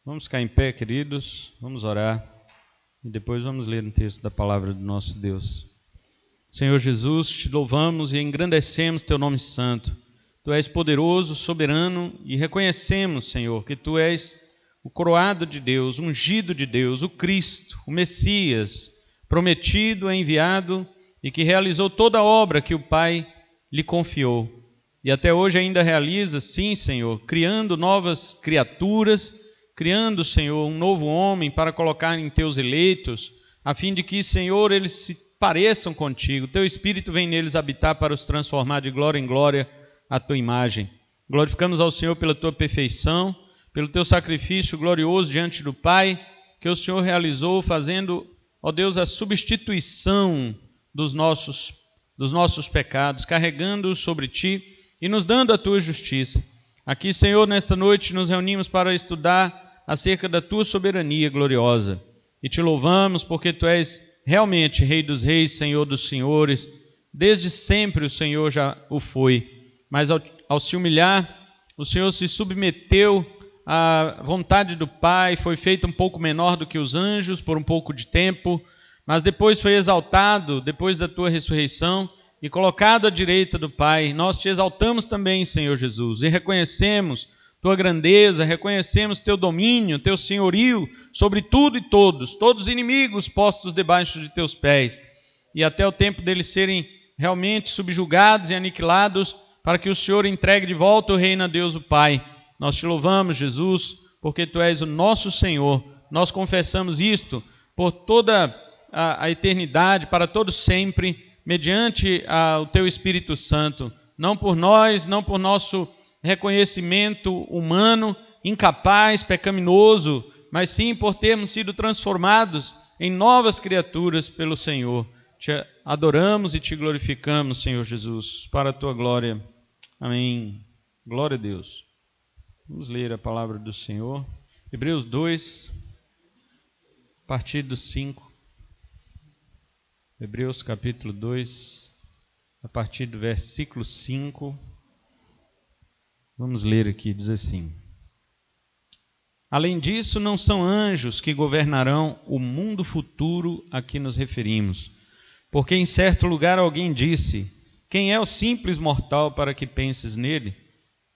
Vamos ficar em pé, queridos, vamos orar e depois vamos ler um texto da palavra do nosso Deus. Senhor Jesus, te louvamos e engrandecemos teu nome santo. Tu és poderoso, soberano e reconhecemos, Senhor, que tu és o coroado de Deus, ungido de Deus, o Cristo, o Messias, prometido, enviado e que realizou toda a obra que o Pai lhe confiou. E até hoje ainda realiza, sim, Senhor, criando novas criaturas, criando, Senhor, um novo homem para colocar em teus eleitos, a fim de que, Senhor, eles se pareçam contigo. Teu Espírito vem neles habitar para os transformar de glória em glória à tua imagem. Glorificamos ao Senhor pela tua perfeição, pelo teu sacrifício glorioso diante do Pai, que o Senhor realizou fazendo, ó Deus, a substituição dos nossos pecados, carregando-os sobre ti e nos dando a tua justiça. Aqui, Senhor, nesta noite nos reunimos para estudar acerca da tua soberania gloriosa. E te louvamos porque tu és realmente Rei dos reis, Senhor dos senhores. Desde sempre o Senhor já o foi. Mas ao se humilhar, o Senhor se submeteu à vontade do Pai, foi feito um pouco menor do que os anjos por um pouco de tempo, mas depois foi exaltado, depois da tua ressurreição, e colocado à direita do Pai. Nós te exaltamos também, Senhor Jesus, e reconhecemos tua grandeza, reconhecemos teu domínio, teu senhorio sobre tudo e todos os inimigos postos debaixo de teus pés, e até o tempo deles serem realmente subjugados e aniquilados, para que o Senhor entregue de volta o reino a Deus o Pai. Nós te louvamos, Jesus, porque tu és o nosso Senhor. Nós confessamos isto por toda a eternidade, para todo sempre, mediante o teu Espírito Santo, não por nós, não por nosso reconhecimento humano, incapaz, pecaminoso, mas sim por termos sido transformados em novas criaturas pelo Senhor. Te adoramos e te glorificamos, Senhor Jesus, para a tua glória. Amém. Glória a Deus. Vamos ler a palavra do Senhor. Hebreus 2, a partir do 5. Hebreus capítulo 2, a partir do versículo 5. Vamos ler aqui, diz assim: Além disso, não são anjos que governarão o mundo futuro a que nos referimos. Porque em certo lugar alguém disse: Quem é o simples mortal para que penses nele?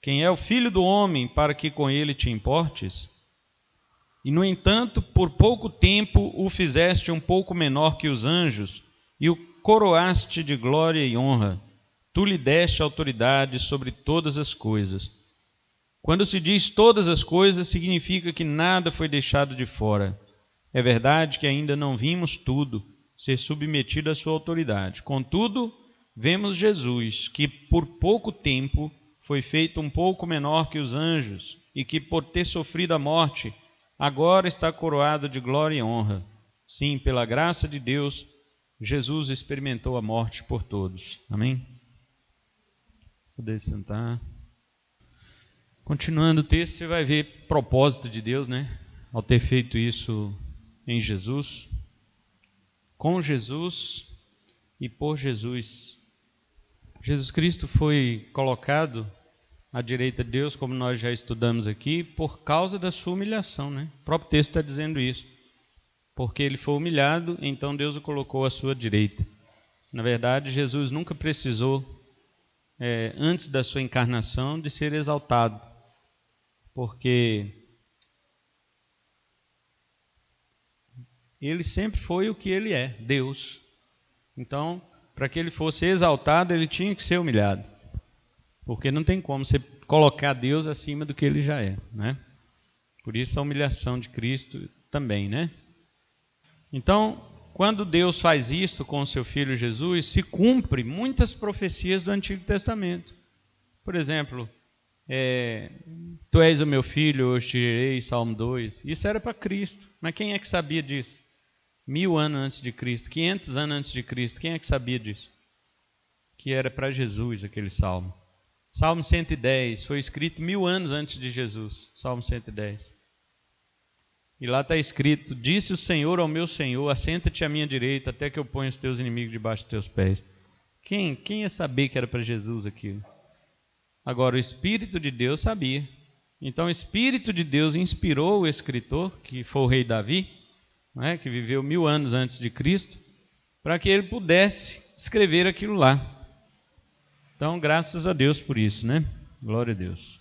Quem é o filho do homem para que com ele te importes? E, no entanto, por pouco tempo o fizeste um pouco menor que os anjos e o coroaste de glória e honra. Tu lhe deste autoridade sobre todas as coisas. Quando se diz todas as coisas, significa que nada foi deixado de fora. É verdade que ainda não vimos tudo ser submetido à sua autoridade. Contudo, vemos Jesus, que por pouco tempo foi feito um pouco menor que os anjos, e que por ter sofrido a morte, agora está coroado de glória e honra. Sim, pela graça de Deus, Jesus experimentou a morte por todos. Amém? Poder sentar. Continuando o texto, você vai ver propósito de Deus, né? Ao ter feito isso em Jesus, com Jesus e por Jesus. Jesus Cristo foi colocado à direita de Deus, como nós já estudamos aqui, por causa da sua humilhação, né? O próprio texto está dizendo isso. Porque ele foi humilhado, então Deus o colocou à sua direita. Na verdade, Jesus nunca precisou, antes da sua encarnação, de ser exaltado. Porque ele sempre foi o que ele é, Deus. Então, para que ele fosse exaltado, ele tinha que ser humilhado. Porque não tem como você colocar Deus acima do que ele já é, né? Por isso a humilhação de Cristo também, né? Então, quando Deus faz isto com o seu Filho Jesus, se cumpre muitas profecias do Antigo Testamento. Por exemplo, Tu és o meu filho, hoje te gerei, Salmo 2. Isso era para Cristo. Mas quem é que sabia disso? 1000 anos antes de Cristo, 500 anos antes de Cristo. Quem é que sabia disso? Que era para Jesus aquele salmo. Salmo 110 foi escrito 1000 anos antes de Jesus. Salmo 110. E lá está escrito: Disse o Senhor ao meu Senhor, assenta-te à minha direita, até que eu ponha os teus inimigos debaixo dos teus pés. Quem ia saber que era para Jesus aquilo? Agora, o Espírito de Deus sabia. Então o Espírito de Deus inspirou o escritor, que foi o rei Davi, né, que viveu 1000 anos antes de Cristo, para que ele pudesse escrever aquilo lá. Então, graças a Deus por isso, né? Glória a Deus.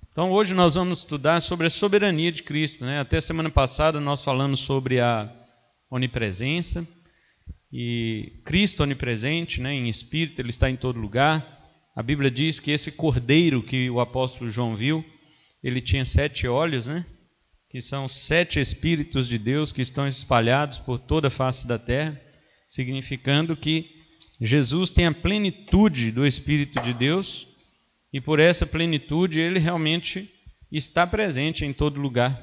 Então, hoje nós vamos estudar sobre a soberania de Cristo, né? Até semana passada nós falamos sobre a onipresença, e Cristo onipresente, né? Em espírito, ele está em todo lugar. A Bíblia diz que esse cordeiro que o apóstolo João viu, ele tinha 7 olhos, né? Que são 7 Espíritos de Deus que estão espalhados por toda a face da terra, significando que Jesus tem a plenitude do Espírito de Deus, e por essa plenitude ele realmente está presente em todo lugar.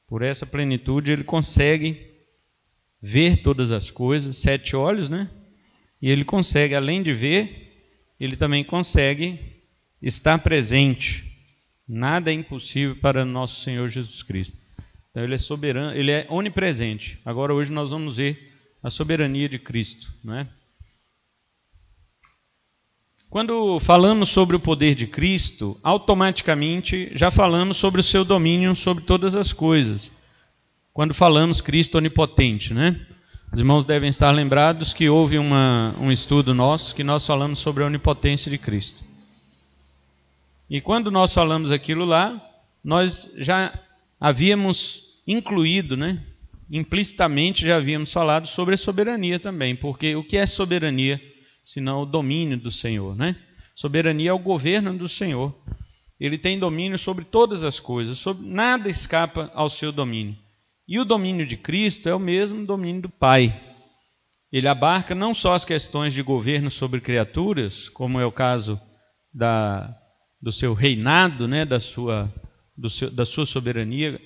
Por essa plenitude ele consegue ver todas as coisas, 7 olhos, né? E ele consegue, além de ver, ele também consegue estar presente. Nada é impossível para nosso Senhor Jesus Cristo. Então ele é soberano, ele é onipresente. Agora hoje nós vamos ver a soberania de Cristo, não é? Quando falamos sobre o poder de Cristo, automaticamente já falamos sobre o seu domínio sobre todas as coisas. Quando falamos Cristo onipotente, né? Os irmãos devem estar lembrados que houve um estudo nosso que nós falamos sobre a onipotência de Cristo. E quando nós falamos aquilo lá, nós já havíamos incluído, né? Implicitamente já havíamos falado sobre a soberania também, porque o que é soberania, senão o domínio do Senhor, né? Soberania é o governo do Senhor. Ele tem domínio sobre todas as coisas, nada escapa ao seu domínio. E o domínio de Cristo é o mesmo domínio do Pai. Ele abarca não só as questões de governo sobre criaturas, como é o caso do seu reinado, né? da sua soberania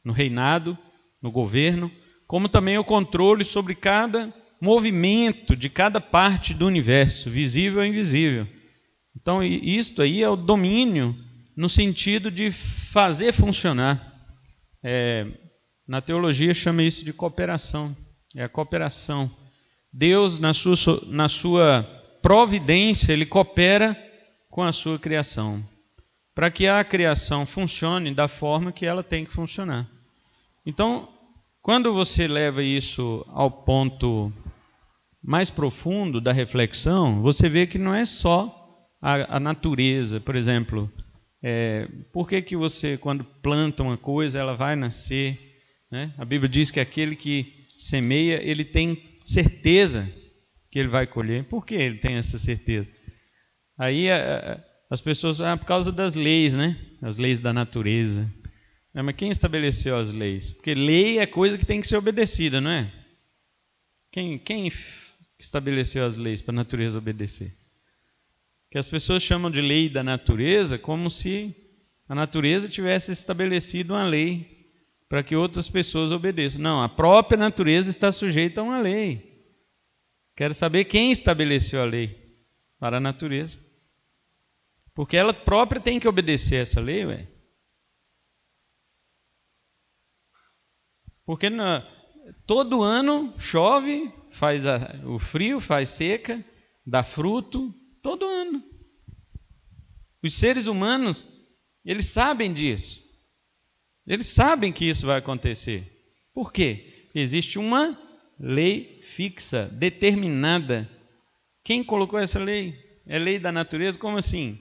no reinado, no governo, como também o controle sobre cada movimento de cada parte do universo, visível ou invisível. Então, isto aí é o domínio no sentido de fazer funcionar. Na teologia chama isso de cooperação. É a cooperação. Deus, na sua providência, ele coopera com a sua criação, para que a criação funcione da forma que ela tem que funcionar. Então, quando você leva isso ao ponto mais profundo da reflexão, você vê que não é só a natureza. Por exemplo, por que você, quando planta uma coisa, ela vai nascer, né? A Bíblia diz que aquele que semeia, ele tem certeza que ele vai colher. Por que ele tem essa certeza? Aí as pessoas por causa das leis, né? As leis da natureza. Mas quem estabeleceu as leis? Porque lei é coisa que tem que ser obedecida, não é? Quem estabeleceu as leis para a natureza obedecer? Que as pessoas chamam de lei da natureza como se a natureza tivesse estabelecido uma lei para que outras pessoas obedeçam. Não, a própria natureza está sujeita a uma lei. Quero saber quem estabeleceu a lei para a natureza. Porque ela própria tem que obedecer essa lei, ué. Porque todo ano chove, faz o frio, faz seca, dá fruto, todo ano. Os seres humanos, eles sabem disso. Eles sabem que isso vai acontecer. Por quê? Existe uma lei fixa, determinada. Quem colocou essa lei? É lei da natureza? Como assim?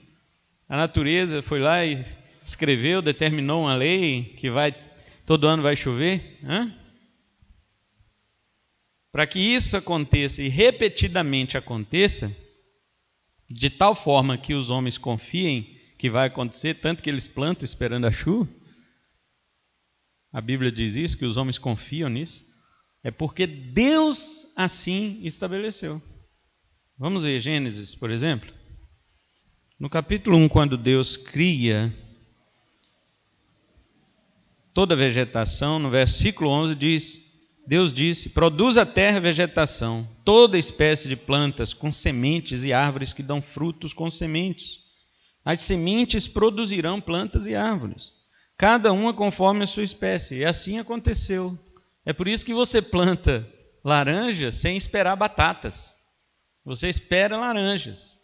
A natureza foi lá e escreveu, determinou uma lei que todo ano vai chover? Para que isso aconteça e repetidamente aconteça, de tal forma que os homens confiem que vai acontecer, tanto que eles plantam esperando a chuva, a Bíblia diz isso, que os homens confiam nisso, é porque Deus assim estabeleceu. Vamos ver Gênesis, por exemplo. No capítulo 1, quando Deus cria toda a vegetação, no versículo 11 Deus disse: produz a terra vegetação, toda espécie de plantas com sementes e árvores que dão frutos com sementes. As sementes produzirão plantas e árvores, cada uma conforme a sua espécie. E assim aconteceu. É por isso que você planta laranja sem esperar batatas. Você espera laranjas.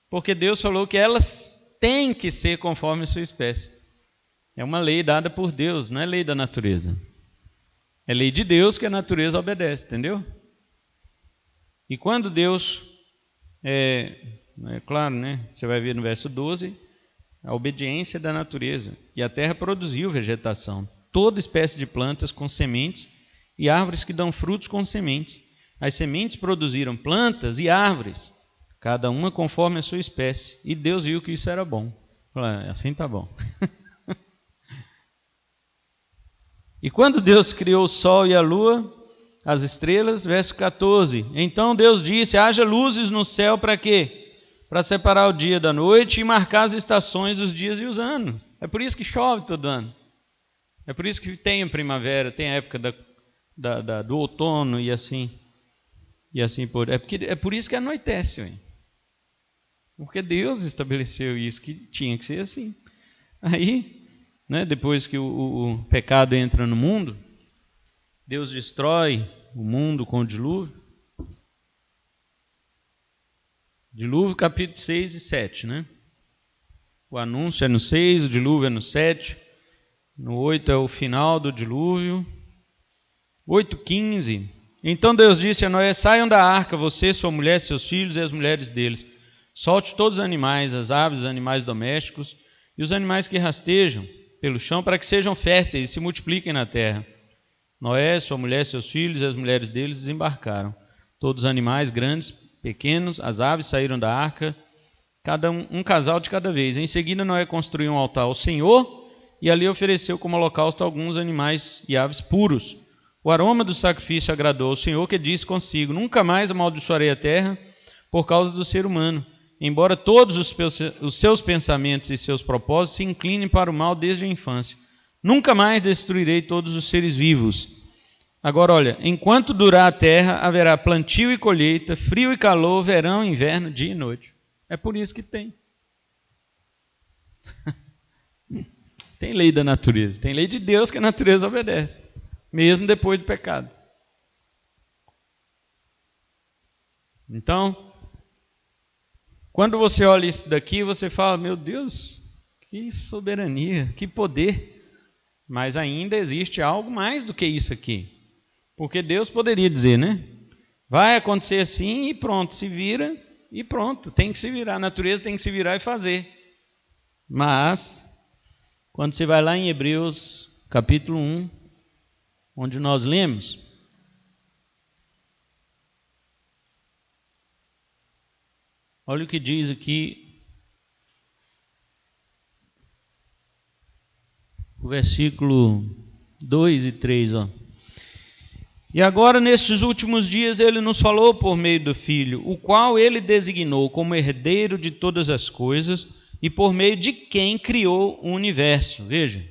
Porque Deus falou que elas tem que ser conforme a sua espécie. É uma lei dada por Deus, não é lei da natureza. É lei de Deus que a natureza obedece, entendeu? E quando Deus, é claro, né? Você vai ver no verso 12, a obediência da natureza. E a terra produziu vegetação, toda espécie de plantas com sementes e árvores que dão frutos com sementes. As sementes produziram plantas e árvores, cada uma conforme a sua espécie. E Deus viu que isso era bom. Falou, assim tá bom. E quando Deus criou o sol e a lua, as estrelas, verso 14, então Deus disse, haja luzes no céu para quê? Para separar o dia da noite e marcar as estações, os dias e os anos. É por isso que chove todo ano. É por isso que tem a primavera, tem a época do outono e assim por. É por isso que anoitece, ué. Porque Deus estabeleceu isso, que tinha que ser assim. Aí, né, depois que o pecado entra no mundo, Deus destrói o mundo com o dilúvio. Dilúvio, capítulo 6 e 7, né? O anúncio é no 6, o dilúvio é no 7. No 8 é o final do dilúvio. 8:15. Então Deus disse a Noé, saiam da arca, você, sua mulher, seus filhos e as mulheres deles. Solte todos os animais, as aves, os animais domésticos e os animais que rastejam pelo chão, para que sejam férteis e se multipliquem na terra. Noé, sua mulher, seus filhos e as mulheres deles desembarcaram. Todos os animais, grandes, pequenos, as aves saíram da arca, cada um casal de cada vez. Em seguida, Noé construiu um altar ao Senhor e ali ofereceu como holocausto alguns animais e aves puros. O aroma do sacrifício agradou ao Senhor, que disse consigo, nunca mais amaldiçoarei a terra por causa do ser humano, embora todos os seus pensamentos e seus propósitos se inclinem para o mal desde a infância. Nunca mais destruirei todos os seres vivos. Agora, olha, enquanto durar a terra, haverá plantio e colheita, frio e calor, verão e inverno, dia e noite. É por isso que tem. Tem lei da natureza, tem lei de Deus que a natureza obedece, mesmo depois do pecado. Então, quando você olha isso daqui, você fala, meu Deus, que soberania, que poder. Mas ainda existe algo mais do que isso aqui. Porque Deus poderia dizer, né? Vai acontecer assim e pronto, se vira e pronto. Tem que se virar, a natureza tem que se virar e fazer. Mas, quando você vai lá em Hebreus, capítulo 1, onde nós lemos, olha o que diz aqui, o versículo 2 e 3, ó. E agora, nestes últimos dias, ele nos falou por meio do Filho, o qual ele designou como herdeiro de todas as coisas e por meio de quem criou o universo. Veja,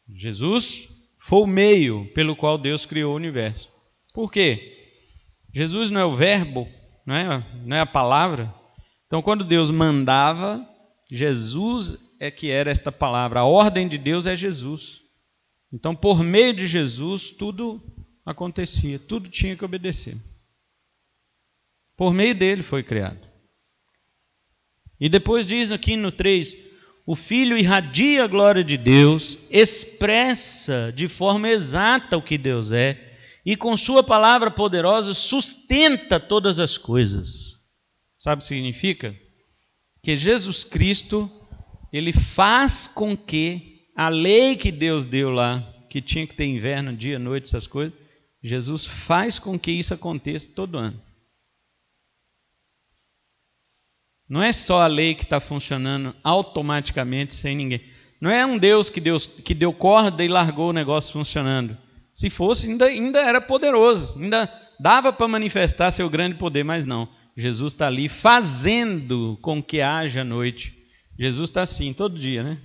Jesus foi o meio pelo qual Deus criou o universo. Por quê? Jesus não é o verbo, não é a palavra. Então, quando Deus mandava, Jesus é que era esta palavra. A ordem de Deus é Jesus. Então, por meio de Jesus, tudo acontecia, tudo tinha que obedecer. Por meio dele foi criado. E depois diz aqui no 3, o Filho irradia a glória de Deus, expressa de forma exata o que Deus é, e com sua palavra poderosa sustenta todas as coisas. Sabe o que significa? Que Jesus Cristo, ele faz com que a lei que Deus deu lá, que tinha que ter inverno, dia, noite, essas coisas, Jesus faz com que isso aconteça todo ano. Não é só a lei que está funcionando automaticamente sem ninguém. Não é um Deus que deu corda e largou o negócio funcionando. Se fosse, ainda era poderoso, ainda dava para manifestar seu grande poder, mas não. Jesus está ali fazendo com que haja noite. Jesus está assim todo dia, né?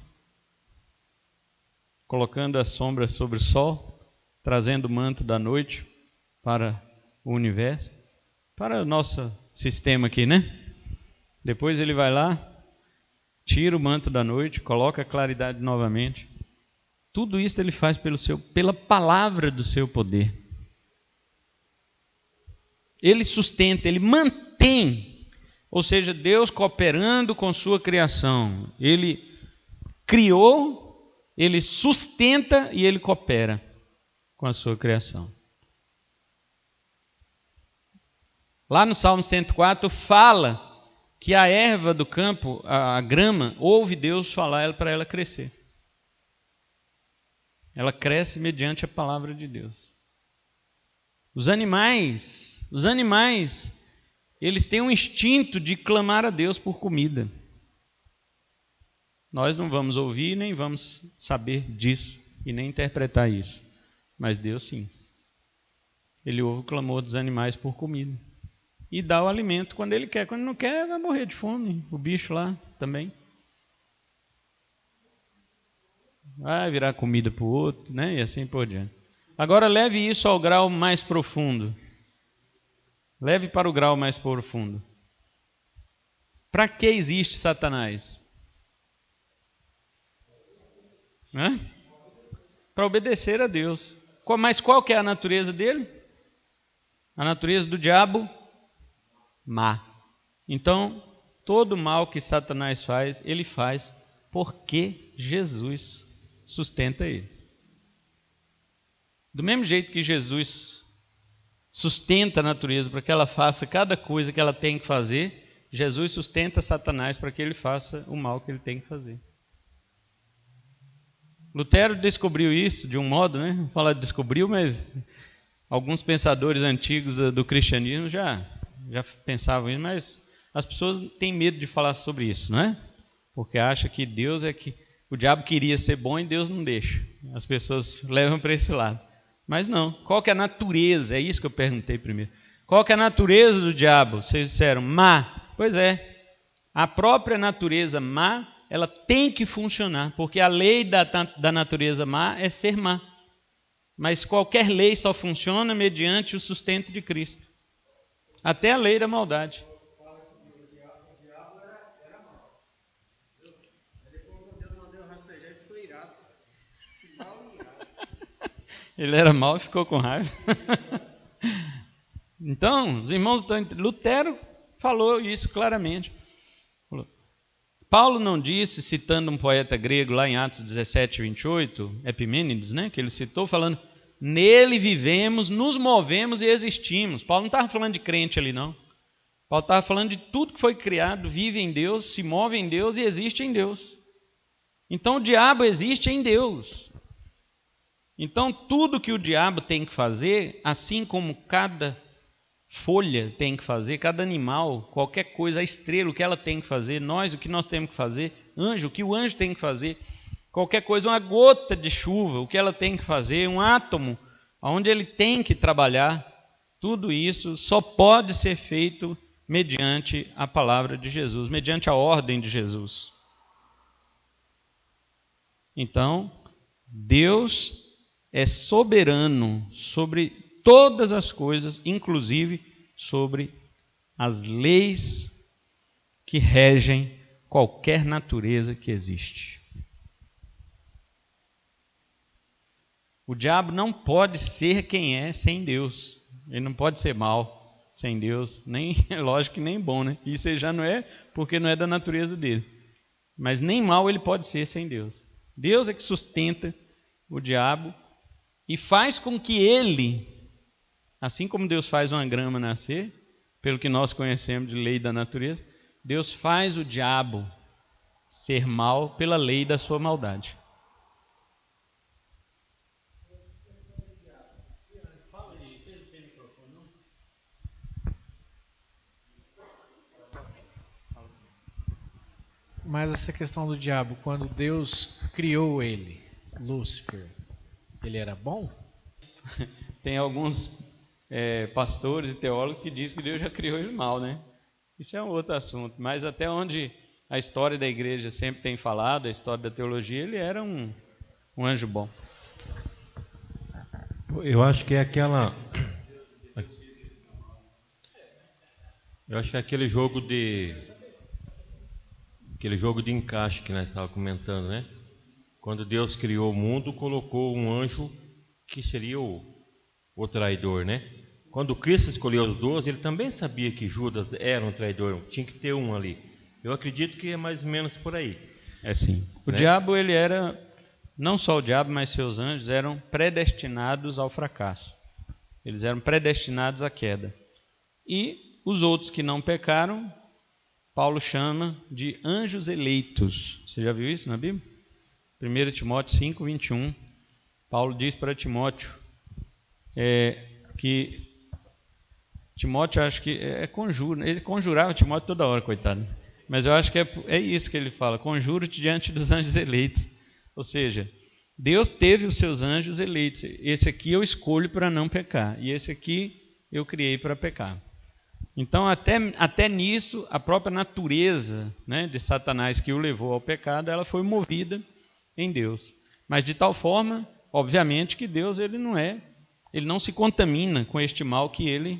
Colocando a sombra sobre o sol, trazendo o manto da noite para o universo, para o nosso sistema aqui, né? Depois ele vai lá, tira o manto da noite, coloca a claridade novamente. Tudo isso ele faz pela palavra do seu poder. Ele sustenta, ele mantém Ou seja, Deus cooperando com sua criação. Ele criou, ele sustenta e ele coopera com a sua criação. Lá no Salmo 104 fala que a erva do campo, a grama, ouve Deus falar para ela crescer. Ela cresce mediante a palavra de Deus. Os animais, eles têm um instinto de clamar a Deus por comida. Nós não vamos ouvir, nem vamos saber disso e nem interpretar isso. Mas Deus sim. Ele ouve o clamor dos animais por comida. E dá o alimento quando ele quer. Quando não quer, vai morrer de fome. O bicho lá também. Vai virar comida para o outro, né? E assim por diante. Agora leve isso ao grau mais profundo. Leve para o grau mais profundo. Para que existe Satanás? Para obedecer a Deus. Mas qual que é a natureza dele? A natureza do diabo? Má. Então, todo mal que Satanás faz, ele faz porque Jesus sustenta ele. Do mesmo jeito que Jesus sustenta a natureza para que ela faça cada coisa que ela tem que fazer, Jesus sustenta Satanás para que ele faça o mal que ele tem que fazer. Lutero descobriu isso de um modo, né? Não fala descobriu, mas alguns pensadores antigos do cristianismo já pensavam isso, mas as pessoas têm medo de falar sobre isso, não é? Porque acham que Deus o diabo queria ser bom e Deus não deixa. As pessoas levam para esse lado. Mas não. Qual que é a natureza? É isso que eu perguntei primeiro. Qual que é a natureza do diabo? Vocês disseram má. Pois é. A própria natureza má, ela tem que funcionar, porque a lei da natureza má é ser má. Mas qualquer lei só funciona mediante o sustento de Cristo. Até a lei da maldade. O diabo era mau. Mas depois, quando Deus mandou rastejar, ele ficou irado. Ele era mau e ficou com raiva. Então, os irmãos, Lutero falou isso claramente. Paulo não disse, citando um poeta grego lá em Atos 17, 28, Epimênides, né, que ele citou, falando: nele vivemos, nos movemos e existimos. Paulo não estava falando de crente ali, não. Paulo estava falando de tudo que foi criado, vive em Deus, se move em Deus e existe em Deus. Então o diabo existe em Deus. Então tudo que o diabo tem que fazer, assim como cada folha tem que fazer, cada animal, qualquer coisa, a estrela, o que ela tem que fazer, o que nós temos que fazer, anjo, o que o anjo tem que fazer, qualquer coisa, uma gota de chuva, o que ela tem que fazer, um átomo, onde ele tem que trabalhar, tudo isso só pode ser feito mediante a palavra de Jesus, mediante a ordem de Jesus. Então, Deus é soberano sobre todas as coisas, inclusive sobre as leis que regem qualquer natureza que existe. O diabo não pode ser quem é sem Deus. Ele não pode ser mal sem Deus, nem, lógico que nem bom, né? Isso ele já não é, porque não é da natureza dele. Mas nem mal ele pode ser sem Deus. Deus é que sustenta o diabo e faz com que ele, assim como Deus faz uma grama nascer, pelo que nós conhecemos de lei da natureza, Deus faz o diabo ser mal pela lei da sua maldade. Mas essa questão do diabo, quando Deus criou ele, Lúcifer, ele era bom? Tem alguns pastores e teólogos que dizem que Deus já criou ele mal, né? Isso é um outro assunto, mas até onde a história da igreja sempre tem falado, a história da teologia, ele era um anjo bom. Eu acho que é aquele jogo de encaixe que nós estávamos comentando, né? Quando Deus criou o mundo, colocou um anjo que seria o traidor, né? quando Cristo escolheu os 12, ele também sabia que Judas era um traidor, tinha que ter um ali. Eu acredito que é mais ou menos por aí. É sim. O diabo, ele era, não só o diabo, mas seus anjos eram predestinados ao fracasso. Eles eram predestinados à queda. E os outros que não pecaram, Paulo chama de anjos eleitos. Você já viu isso na Bíblia? 1 Timóteo 5, 21. Paulo diz para Timóteo que Timóteo, acho que conjura, ele conjurava Timóteo toda hora, coitado. Mas eu acho que é isso que ele fala: conjuro-te diante dos anjos eleitos. Ou seja, Deus teve os seus anjos eleitos. Esse aqui eu escolho para não pecar, e esse aqui eu criei para pecar. Então, até nisso, a própria natureza, né, de Satanás que o levou ao pecado, ela foi movida em Deus. Mas de tal forma, obviamente, que Deus ele não se contamina com este mal que ele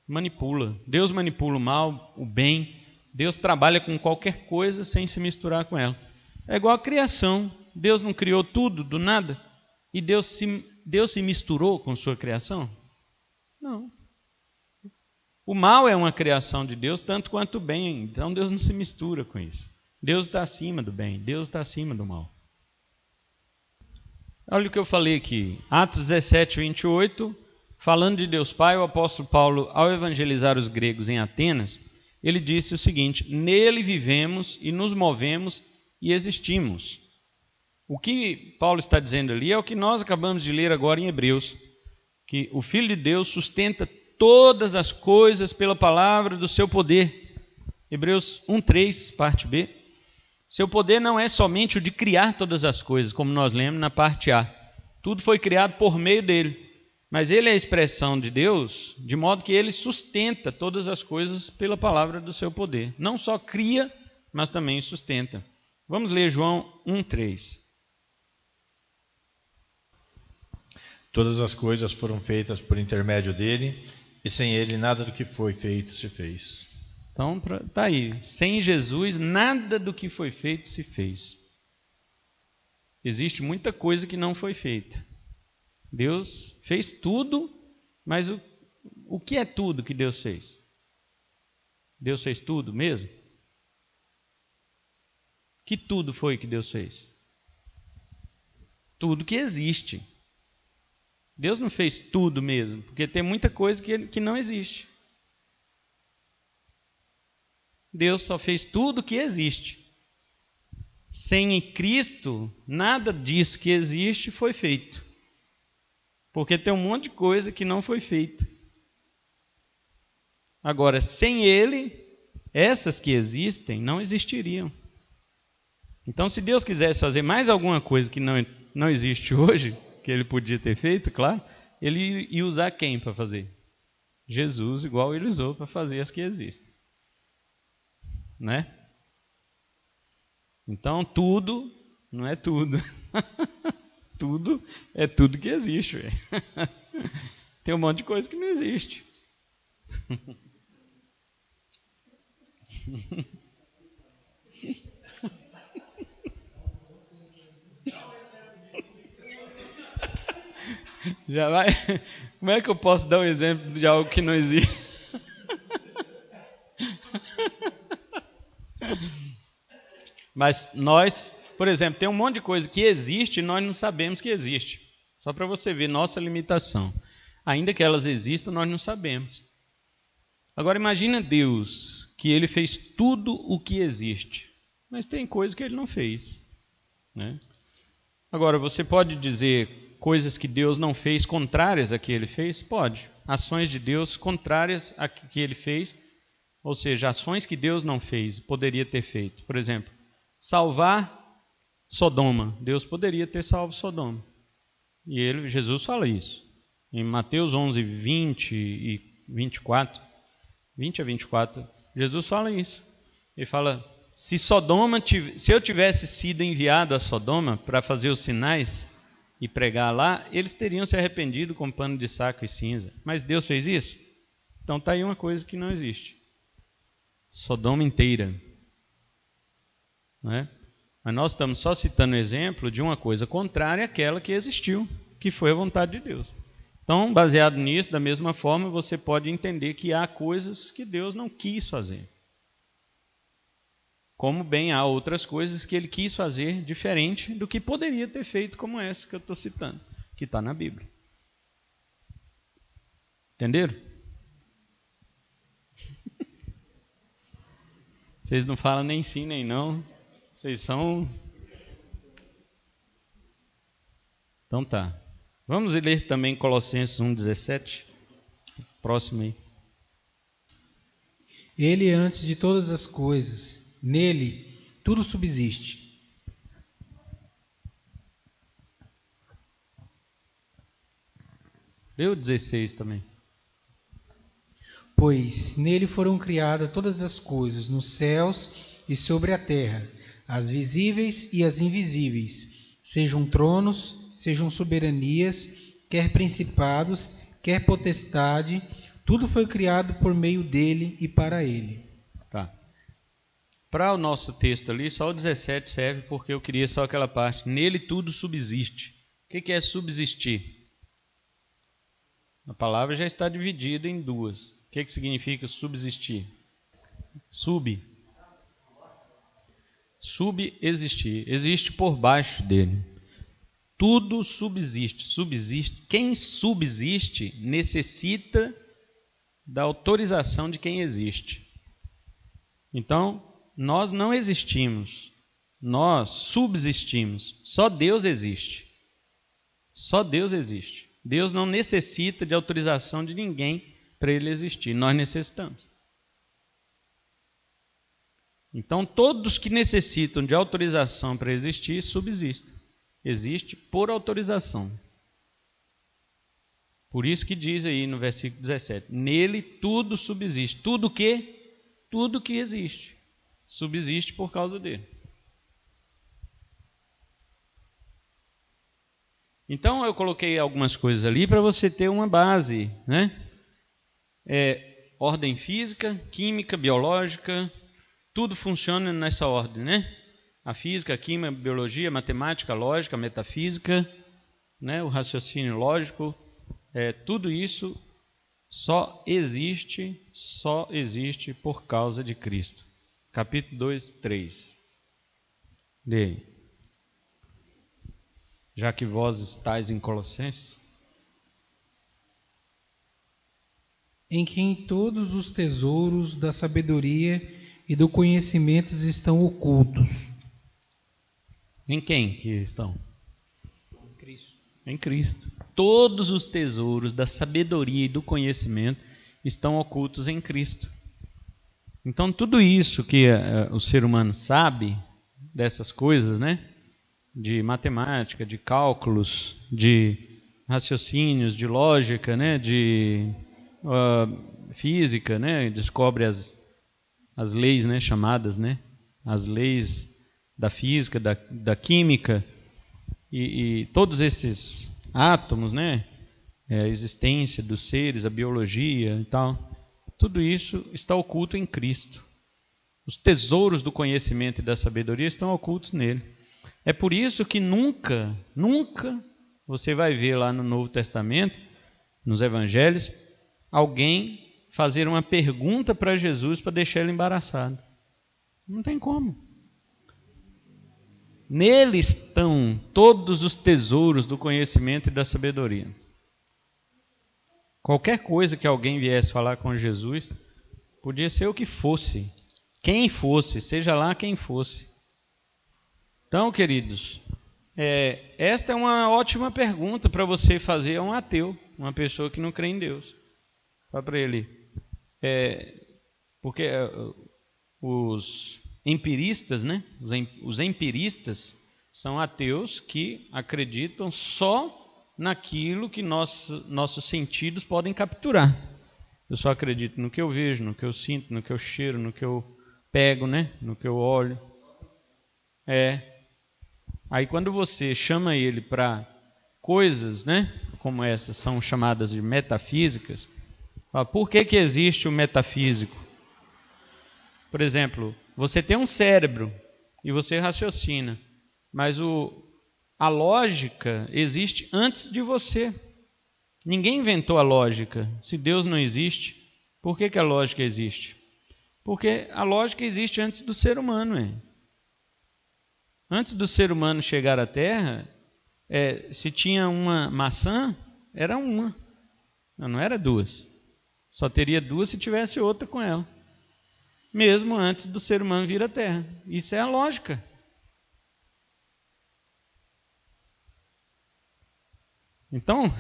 manipula. Deus manipula o mal, o bem. Deus trabalha com qualquer coisa sem se misturar com ela. É igual a criação. Deus não criou tudo do nada? E Deus se misturou com sua criação? Não. O mal é uma criação de Deus, tanto quanto o bem. Então Deus não se mistura com isso. Deus está acima do bem, Deus está acima do mal. Olha o que eu falei aqui. Atos 17, 28, falando de Deus Pai, o apóstolo Paulo, ao evangelizar os gregos em Atenas, ele disse o seguinte: nele vivemos e nos movemos e existimos. O que Paulo está dizendo ali é o que nós acabamos de ler agora em Hebreus, que o Filho de Deus sustenta todas as coisas pela palavra do seu poder. Hebreus 1:3, parte B. Seu poder não é somente o de criar todas as coisas, como nós lemos na parte A. Tudo foi criado por meio dele. Mas ele é a expressão de Deus, de modo que ele sustenta todas as coisas pela palavra do seu poder. Não só cria, mas também sustenta. Vamos ler João 1:3. Todas as coisas foram feitas por intermédio dele, e sem ele nada do que foi feito se fez. Então, está aí. Sem Jesus, nada do que foi feito se fez. Existe muita coisa que não foi feita. Deus fez tudo, mas o que é tudo que Deus fez? Deus fez tudo mesmo? Que tudo foi que Deus fez? Tudo que existe. Deus não fez tudo mesmo, porque tem muita coisa que não existe. Deus só fez tudo que existe. Sem Cristo, nada disso que existe foi feito. Porque tem um monte de coisa que não foi feita. Agora, sem Ele, essas que existem não existiriam. Então, se Deus quisesse fazer mais alguma coisa que não existe hoje, que Ele podia ter feito, claro, Ele ia usar quem para fazer? Jesus, igual Ele usou para fazer as que existem. Né? Então, tudo não é tudo. Tudo é tudo que existe. Tem um monte de coisa que não existe. Já vai? Como é que eu posso dar um exemplo de algo que não existe? Mas nós, por exemplo, tem um monte de coisa que existe e nós não sabemos que existe. Só para você ver nossa limitação. Ainda que elas existam, nós não sabemos. Agora imagina Deus, que Ele fez tudo o que existe. Mas tem coisas que Ele não fez. Né? Agora, você pode dizer coisas que Deus não fez contrárias a que Ele fez? Pode. Ações de Deus contrárias a que Ele fez. Ou seja, ações que Deus não fez, poderia ter feito. Por exemplo, salvar Sodoma. Deus poderia ter salvo Sodoma. E Jesus fala isso. Em Mateus 11, 20 e 24, 20 a 24, Jesus fala isso. Ele fala, se eu tivesse sido enviado a Sodoma para fazer os sinais e pregar lá, eles teriam se arrependido com pano de saco e cinza. Mas Deus fez isso? Então está aí uma coisa que não existe. Sodoma inteira. Não é? Mas nós estamos só citando o exemplo de uma coisa contrária àquela que existiu, que foi a vontade de Deus. Então, baseado nisso, da mesma forma, você pode entender que há coisas que Deus não quis fazer. Como bem há outras coisas que ele quis fazer diferente do que poderia ter feito, como essa que eu estou citando, que está na Bíblia. Entenderam? Vocês não falam nem sim, nem não. Vocês são... Então tá. Vamos ler também Colossenses 1,17. Próximo aí. Ele é antes de todas as coisas, nele tudo subsiste. Lê o 16 também. Pois nele foram criadas todas as coisas, nos céus e sobre a terra, as visíveis e as invisíveis, sejam tronos, sejam soberanias, quer principados, quer potestade, tudo foi criado por meio dele e para ele. Tá. Para o nosso texto ali, só o 17 serve, porque eu queria só aquela parte. Nele tudo subsiste. O que é subsistir? A palavra já está dividida em duas. O que significa subsistir? Subexistir. Existe por baixo dele. Tudo subsiste. Quem subsiste necessita da autorização de quem existe. Então, nós não existimos. Nós subsistimos. Só Deus existe. Só Deus existe. Deus não necessita de autorização de ninguém para ele existir. Nós necessitamos. Então, todos que necessitam de autorização para existir, subsistem. Existe por autorização. Por isso que diz aí no versículo 17, nele tudo subsiste. Tudo que existe, subsiste por causa dele. Então, eu coloquei algumas coisas ali para você ter uma base, né? Ordem física, química, biológica, tudo funciona nessa ordem, né? A física, a química, a biologia, a matemática, a lógica, a metafísica, né? O raciocínio lógico, tudo isso só existe por causa de Cristo. Capítulo 2, 3. Lê aí. Já que vós estáis em Colossenses. Em quem todos os tesouros da sabedoria e do conhecimento estão ocultos. Em quem que estão? Em Cristo. Em Cristo. Todos os tesouros da sabedoria e do conhecimento estão ocultos em Cristo. Então, tudo isso que o ser humano sabe dessas coisas, né? De matemática, de cálculos, de raciocínios, de lógica, né? De física, né? Descobre as leis, né? Chamadas, né? As leis da física, da química e todos esses átomos, né? A existência dos seres, a biologia e tal. Tudo isso está oculto em Cristo. Os tesouros do conhecimento e da sabedoria estão ocultos nele. É por isso que nunca você vai ver lá no Novo Testamento, nos Evangelhos, alguém fazer uma pergunta para Jesus para deixar ele embaraçado. Não tem como. Nele estão todos os tesouros do conhecimento e da sabedoria. Qualquer coisa que alguém viesse falar com Jesus, podia ser o que fosse, quem fosse, seja lá quem fosse. Então, queridos, esta é uma ótima pergunta para você fazer a um ateu, uma pessoa que não crê em Deus. Fala para ele, porque os empiristas, né? Os empiristas são ateus que acreditam só naquilo que nossos sentidos podem capturar. Eu só acredito no que eu vejo, no que eu sinto, no que eu cheiro, no que eu pego, né? No que eu olho. Aí quando você chama ele para coisas, né? Como essas são chamadas de metafísicas, fala, por que existe o metafísico? Por exemplo, você tem um cérebro e você raciocina, mas a lógica existe antes de você. Ninguém inventou a lógica. Se Deus não existe, por que a lógica existe? Porque a lógica existe antes do ser humano. Antes do ser humano chegar à Terra, se tinha uma maçã, era uma. Não era duas. Só teria duas se tivesse outra com ela. Mesmo antes do ser humano vir à Terra. Isso é a lógica. Então,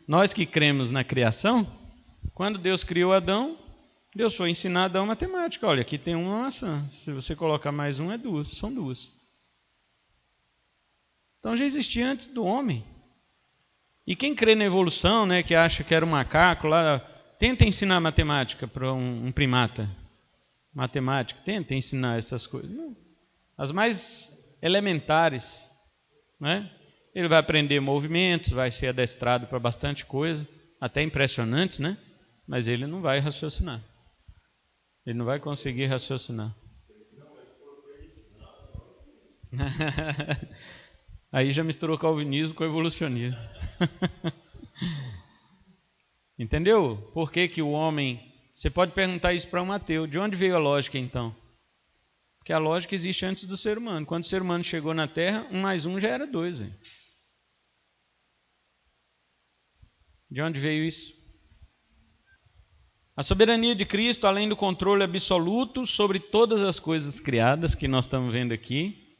nós que cremos na criação, quando Deus criou Adão, Deus foi ensinar Adão matemática. Olha, aqui tem uma maçã. Se você colocar mais um, é duas. São duas. Então já existia antes do homem. E quem crê na evolução, né, que acha que era um macaco lá, tenta ensinar matemática para um primata. Matemática, tenta ensinar essas coisas. Não. As mais elementares, né? Ele vai aprender movimentos, vai ser adestrado para bastante coisa, até impressionantes, né? Mas ele não vai raciocinar. Ele não vai conseguir raciocinar. Aí já misturou calvinismo com evolucionismo. Entendeu? Por que o homem... Você pode perguntar isso para um ateu. De onde veio a lógica, então? Porque a lógica existe antes do ser humano. Quando o ser humano chegou na Terra, 1 mais 1 já era 2. Véio. De onde veio isso? A soberania de Cristo, além do controle absoluto sobre todas as coisas criadas, que nós estamos vendo aqui,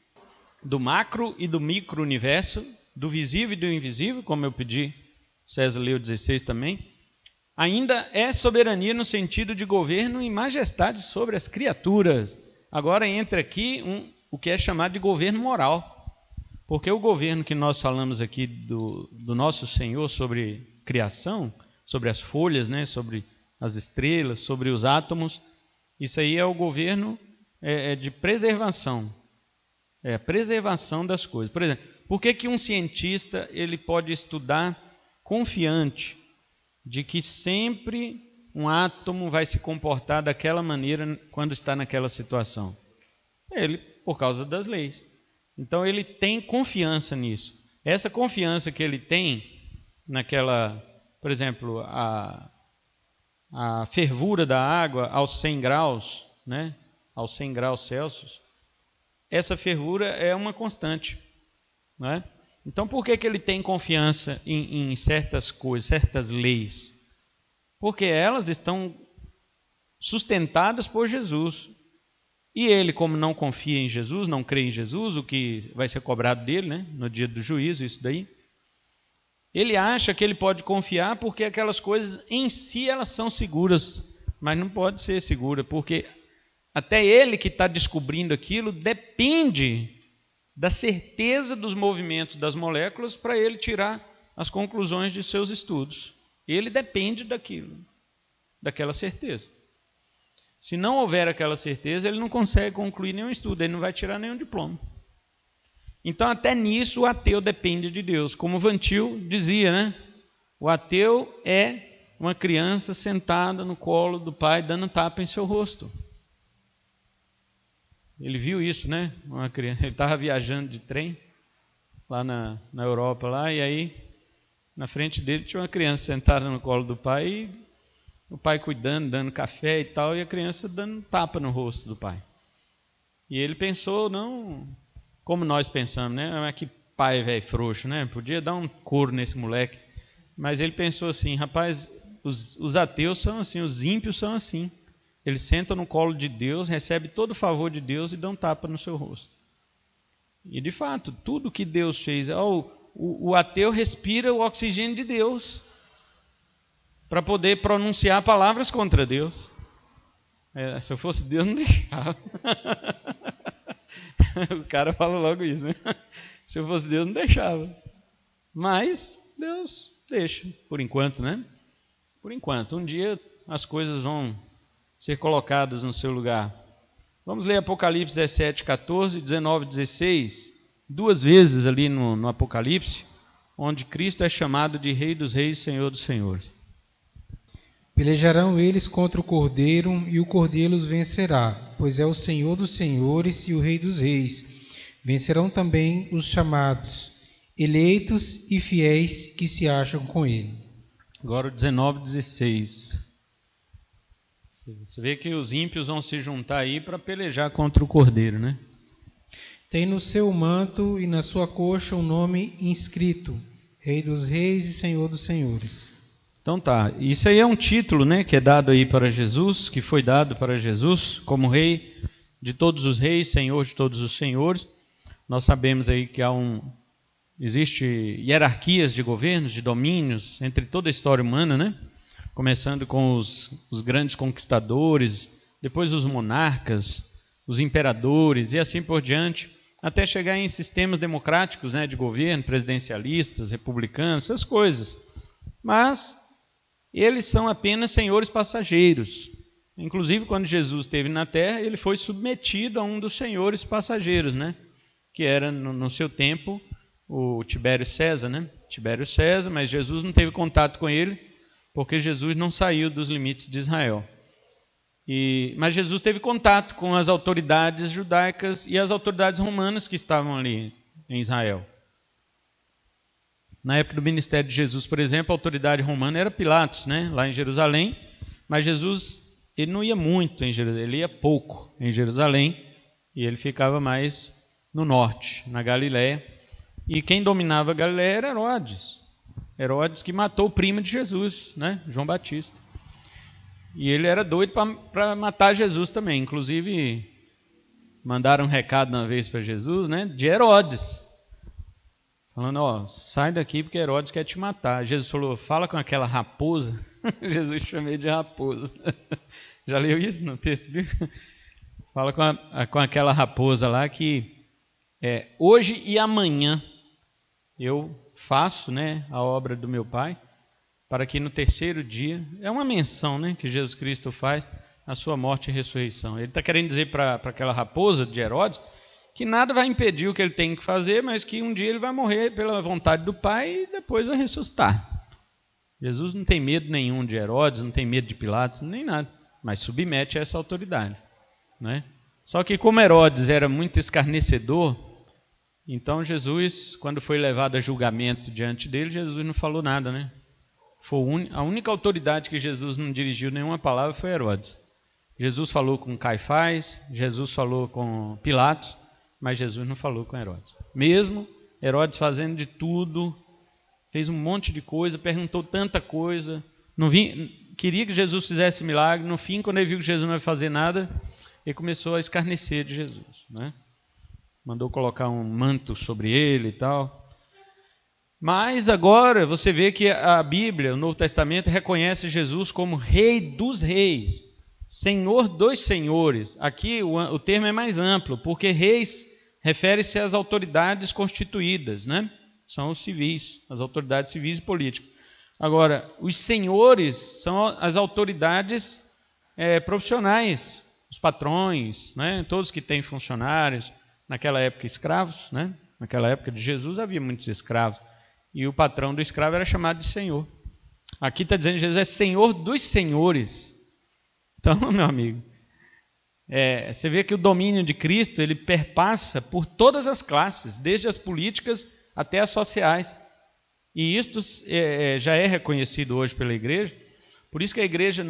do macro e do micro universo, do visível e do invisível, como eu pedi, César leu 16 também, ainda é soberania no sentido de governo e majestade sobre as criaturas. Agora entra aqui o que é chamado de governo moral. Porque o governo que nós falamos aqui do nosso Senhor sobre criação, sobre as folhas, né, sobre as estrelas, sobre os átomos, isso aí é o governo de preservação. É a preservação das coisas. Por exemplo, por que um cientista ele pode estudar confiante de que sempre um átomo vai se comportar daquela maneira quando está naquela situação? Ele, por causa das leis. Então ele tem confiança nisso. Essa confiança que ele tem naquela, por exemplo, a fervura da água aos 100 graus, né? Aos 100 graus Celsius, essa fervura é uma constante, né? Então por que ele tem confiança em certas coisas, certas leis? Porque elas estão sustentadas por Jesus. E ele, como não confia em Jesus, não crê em Jesus, o que vai ser cobrado dele, né, no dia do juízo, isso daí, ele acha que ele pode confiar porque aquelas coisas em si elas são seguras, mas não pode ser segura, porque até ele que está descobrindo aquilo depende da certeza dos movimentos das moléculas para ele tirar as conclusões de seus estudos. Ele depende daquilo, daquela certeza. Se não houver aquela certeza, ele não consegue concluir nenhum estudo, ele não vai tirar nenhum diploma. Então, até nisso, o ateu depende de Deus. Como Vantil dizia, né? O ateu é uma criança sentada no colo do pai, dando tapa em seu rosto. Ele viu isso, né? Uma criança, ele estava viajando de trem, lá na Europa, lá, e aí, na frente dele, tinha uma criança sentada no colo do pai, e o pai cuidando, dando café e tal, e a criança dando tapa no rosto do pai. E ele pensou, não, como nós pensamos, né? Mas que pai velho frouxo, né? Podia dar um couro nesse moleque. Mas ele pensou assim, rapaz, os ateus são assim, os ímpios são assim. Eles sentam no colo de Deus, recebem todo o favor de Deus e dão tapa no seu rosto. E de fato, tudo que Deus fez, o ateu respira o oxigênio de Deus para poder pronunciar palavras contra Deus. Se eu fosse Deus, não deixava. O cara fala logo isso, né? Se eu fosse Deus, não deixava. Mas Deus deixa, por enquanto, né? Por enquanto. Um dia as coisas vão ser colocadas no seu lugar. Vamos ler Apocalipse 17, 14, 19, 16. 2 vezes ali no Apocalipse, onde Cristo é chamado de Rei dos Reis, Senhor dos Senhores. Pelejarão eles contra o Cordeiro, e o Cordeiro os vencerá, pois é o Senhor dos Senhores e o Rei dos Reis. Vencerão também os chamados, eleitos e fiéis que se acham com ele. Agora o 19:16. Você vê que os ímpios vão se juntar aí para pelejar contra o Cordeiro, né? Tem no seu manto e na sua coxa um nome inscrito: Rei dos Reis e Senhor dos Senhores. Então tá, isso aí é um título, né, que é dado aí para Jesus, que foi dado para Jesus como Rei de todos os reis, Senhor de todos os senhores. Nós sabemos aí que existe hierarquias de governos, de domínios entre toda a história humana, né? Começando com os grandes conquistadores, depois os monarcas, os imperadores e assim por diante, até chegar em sistemas democráticos, né, de governo, presidencialistas, republicanos, essas coisas. Mas eles são apenas senhores passageiros. Inclusive, quando Jesus esteve na terra, ele foi submetido a um dos senhores passageiros, né, que era, no seu tempo, o Tibério César, né? Tibério César, mas Jesus não teve contato com ele, porque Jesus não saiu dos limites de Israel. Mas Jesus teve contato com as autoridades judaicas e as autoridades romanas que estavam ali em Israel. Na época do ministério de Jesus, por exemplo, a autoridade romana era Pilatos, né? Lá em Jerusalém, mas Jesus ele não ia muito em Jerusalém, ele ia pouco em Jerusalém, e ele ficava mais no norte, na Galiléia. E quem dominava a Galiléia era Herodes. Herodes que matou o primo de Jesus, né? João Batista. E ele era doido para matar Jesus também. Inclusive, mandaram um recado uma vez para Jesus, né? De Herodes. Falando, ó, sai daqui porque Herodes quer te matar. Jesus falou, fala com aquela raposa. Jesus chamei de raposa. Já leu isso no texto bíblico? Fala com aquela raposa lá que hoje e amanhã eu faço, né, a obra do meu Pai, para que no terceiro dia, é uma menção, né, que Jesus Cristo faz, a sua morte e ressurreição. Ele está querendo dizer para aquela raposa de Herodes que nada vai impedir o que ele tem que fazer, mas que um dia ele vai morrer pela vontade do Pai e depois vai ressuscitar. Jesus não tem medo nenhum de Herodes, não tem medo de Pilatos, nem nada, mas submete a essa autoridade, né? Só que como Herodes era muito escarnecedor, então Jesus, quando foi levado a julgamento diante dele, Jesus não falou nada, né? A única autoridade que Jesus não dirigiu nenhuma palavra foi Herodes. Jesus falou com Caifás, Jesus falou com Pilatos, mas Jesus não falou com Herodes. Mesmo Herodes fazendo de tudo, fez um monte de coisa, perguntou tanta coisa, queria que Jesus fizesse milagre, no fim, quando ele viu que Jesus não ia fazer nada, ele começou a escarnecer de Jesus, né? Mandou colocar um manto sobre ele e tal. Mas agora você vê que a Bíblia, o Novo Testamento, reconhece Jesus como Rei dos Reis, Senhor dos Senhores. Aqui o termo é mais amplo, porque reis refere-se às autoridades constituídas, né? São os civis, as autoridades civis e políticas. Agora, os senhores são as autoridades profissionais, os patrões, né? Todos que têm funcionários. Naquela época, escravos, né? Naquela época de Jesus havia muitos escravos. E o patrão do escravo era chamado de senhor. Aqui está dizendo que Jesus é Senhor dos senhores. Então, meu amigo, você vê que o domínio de Cristo, ele perpassa por todas as classes, desde as políticas até as sociais. E isto já é reconhecido hoje pela igreja. Por isso que a igreja,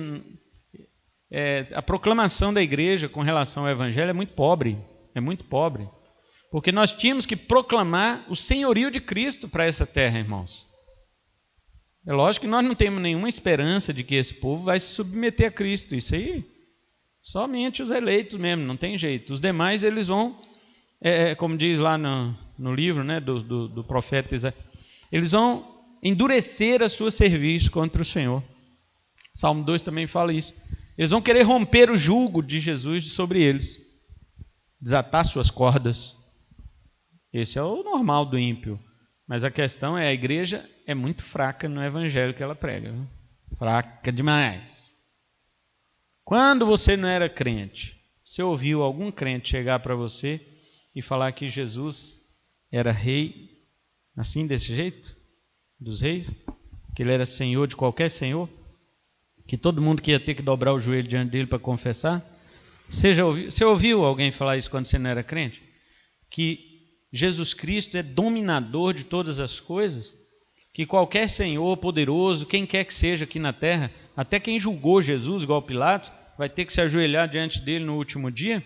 a proclamação da igreja com relação ao evangelho é muito pobre. É muito pobre, porque nós tínhamos que proclamar o senhorio de Cristo para essa terra, irmãos. É lógico que nós não temos nenhuma esperança de que esse povo vai se submeter a Cristo. Isso aí, somente os eleitos mesmo, não tem jeito. Os demais, eles vão, como diz lá no livro, né, do profeta Isaías, eles vão endurecer a sua serviço contra o Senhor. Salmo 2 também fala isso. Eles vão querer romper o jugo de Jesus sobre eles, desatar suas cordas. Esse é o normal do ímpio. Mas a questão é, a igreja é muito fraca no evangelho que ela prega. Viu? Fraca demais. Quando você não era crente, você ouviu algum crente chegar para você e falar que Jesus era rei, assim, desse jeito? Dos reis? Que ele era senhor de qualquer senhor? Que todo mundo que ia ter que dobrar o joelho diante dele para confessar? Você ouviu alguém falar isso quando você não era crente? Que Jesus Cristo é dominador de todas as coisas? que qualquer senhor poderoso, quem quer que seja aqui na terra, até quem julgou Jesus, igual Pilatos, vai ter que se ajoelhar diante dele no último dia?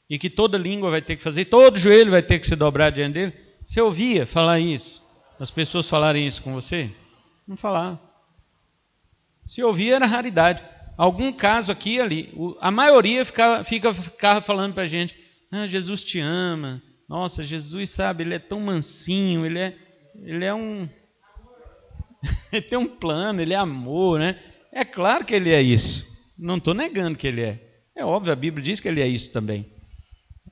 E que toda língua vai ter que fazer, todo joelho vai ter que se dobrar diante dele? Você ouvia falar isso? As pessoas falarem isso com você? Não falar. Se ouvia era raridade. Algum caso aqui e ali. A maioria ficava falando para a gente, Jesus te ama. Nossa, Jesus, sabe, ele é tão mansinho, ele é um... ele tem um plano, ele é amor, né? É claro que ele é isso. Não estou negando que ele é. É óbvio, a Bíblia diz que ele é isso também.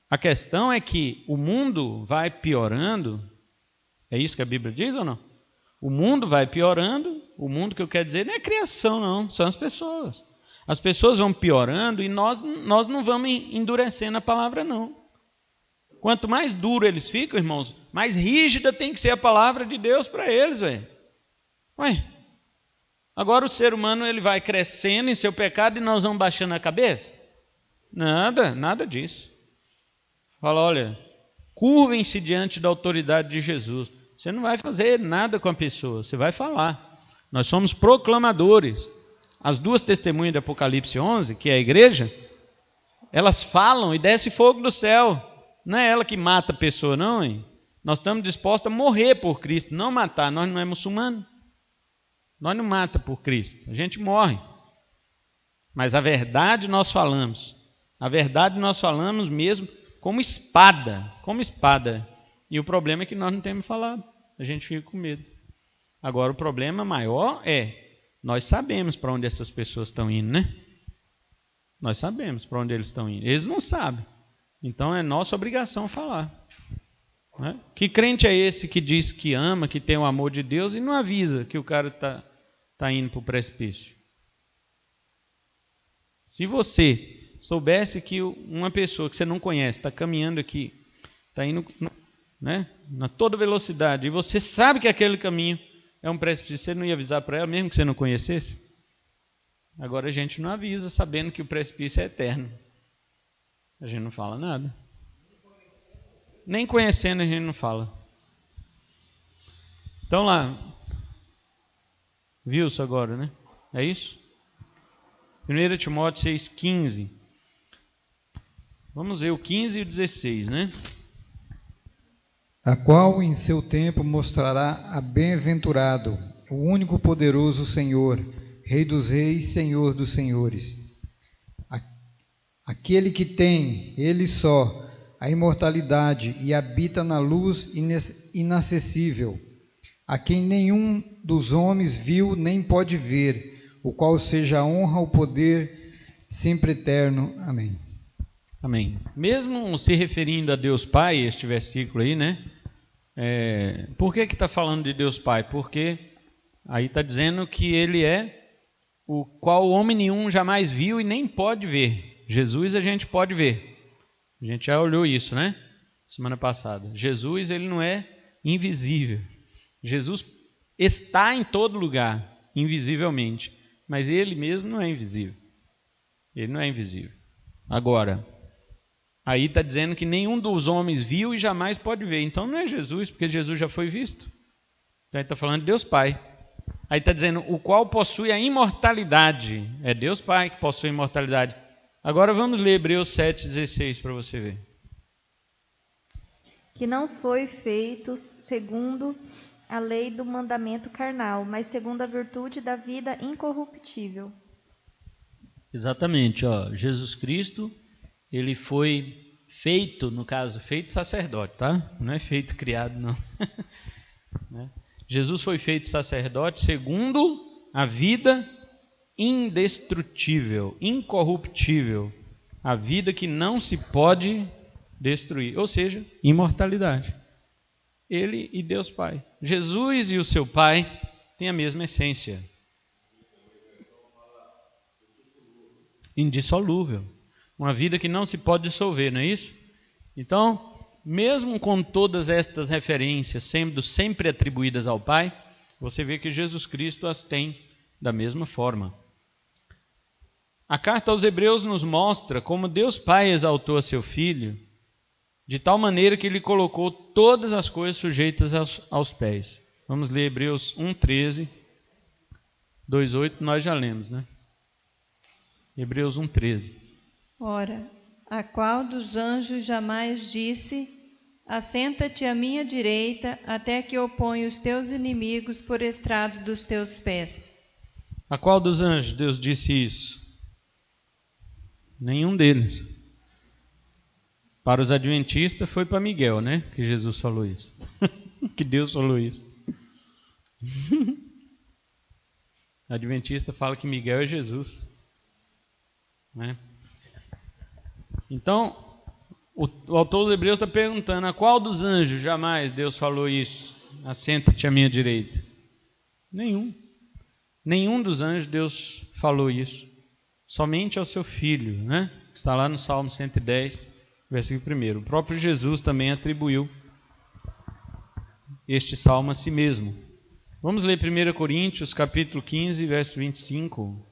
A questão é que o mundo vai piorando. É isso que a Bíblia diz ou não? O mundo vai piorando. O mundo que eu quero dizer não é a criação, não. São as pessoas. As pessoas vão piorando e nós não vamos endurecendo a palavra, não. Quanto mais duro eles ficam, irmãos, mais rígida tem que ser a palavra de Deus para eles, velho. Agora o ser humano ele vai crescendo em seu pecado e nós vamos baixando a cabeça? Nada disso. Fala, olha, curvem-se diante da autoridade de Jesus. Você não vai fazer nada com a pessoa, você vai falar. Nós somos proclamadores. As duas testemunhas de Apocalipse 11, que é a igreja, elas falam e desce fogo do céu. Não é ela que mata a pessoa, não, hein? Nós estamos dispostos a morrer por Cristo, não matar. Nós não é muçulmano. Nós não mata por Cristo, a gente morre. Mas a verdade nós falamos. A verdade nós falamos mesmo como espada. E o problema é que nós não temos falado. A gente fica com medo. Agora o problema maior nós sabemos para onde essas pessoas estão indo, né? Nós sabemos para onde eles estão indo. Eles não sabem. Então é nossa obrigação falar. Né? Que crente é esse que diz que ama, que tem o amor de Deus e não avisa que o cara está indo para o precipício? Se você soubesse que uma pessoa que você não conhece está caminhando aqui, está indo, né, na toda velocidade, e você sabe que aquele caminho é um precipício, você não ia avisar para ela, mesmo que você não conhecesse? Agora a gente não avisa, sabendo que o precipício é eterno. A gente não fala nada. Nem conhecendo a gente não fala. Então lá, viu isso agora, né? É isso? 1 Timóteo 6,15. Vamos ver o 15 e o 16, né? A qual em seu tempo mostrará a bem-aventurado, o único poderoso Senhor, Rei dos reis, Senhor dos senhores. Aquele que tem, ele só, a imortalidade e habita na luz inacessível, a quem nenhum dos homens viu nem pode ver, o qual seja a honra, o poder, sempre eterno. Amém. Amém. Mesmo se referindo a Deus Pai, este versículo aí, né? Por que está falando de Deus Pai? Porque aí está dizendo que ele é o qual homem nenhum jamais viu e nem pode ver. Jesus a gente pode ver. A gente já olhou isso, né? Semana passada. Jesus, ele não é invisível. Jesus está em todo lugar, invisivelmente. Mas ele mesmo não é invisível. Ele não é invisível. Agora, aí está dizendo que nenhum dos homens viu e jamais pode ver. Então não é Jesus, porque Jesus já foi visto. Então ele está falando de Deus Pai. Aí está dizendo o qual possui a imortalidade. É Deus Pai que possui a imortalidade. Agora vamos ler Hebreus 7,16 para você ver. Que não foi feito segundo a lei do mandamento carnal, mas segundo a virtude da vida incorruptível. Exatamente, Jesus Cristo, ele foi feito, no caso, feito sacerdote, tá? Não é feito criado, não. Jesus foi feito sacerdote segundo a vida indestrutível, incorruptível, a vida que não se pode destruir, ou seja, imortalidade. Ele e Deus Pai. Jesus e o seu Pai têm a mesma essência. Indissolúvel. Uma vida que não se pode dissolver, não é isso? Então, mesmo com todas estas referências sendo sempre atribuídas ao Pai, você vê que Jesus Cristo as tem da mesma forma. A carta aos Hebreus nos mostra como Deus Pai exaltou a seu Filho, de tal maneira que ele colocou todas as coisas sujeitas aos pés. Vamos ler Hebreus 1:13, 2:8, nós já lemos, né? Hebreus 1:13. Ora, a qual dos anjos jamais disse: assenta-te à minha direita, até que eu ponha os teus inimigos por estrado dos teus pés? A qual dos anjos Deus disse isso? Nenhum deles. Para os adventistas foi para Miguel, né? Que Jesus falou isso. Que Deus falou isso. Adventista fala que Miguel é Jesus, né? Então, o autor dos Hebreus está perguntando: a qual dos anjos jamais Deus falou isso? Assenta-te à minha direita. Nenhum dos anjos Deus falou isso. Somente ao seu filho, né? Está lá no Salmo 110, versículo 1. O próprio Jesus também atribuiu este salmo a si mesmo. Vamos ler 1 Coríntios, capítulo 15, verso 25.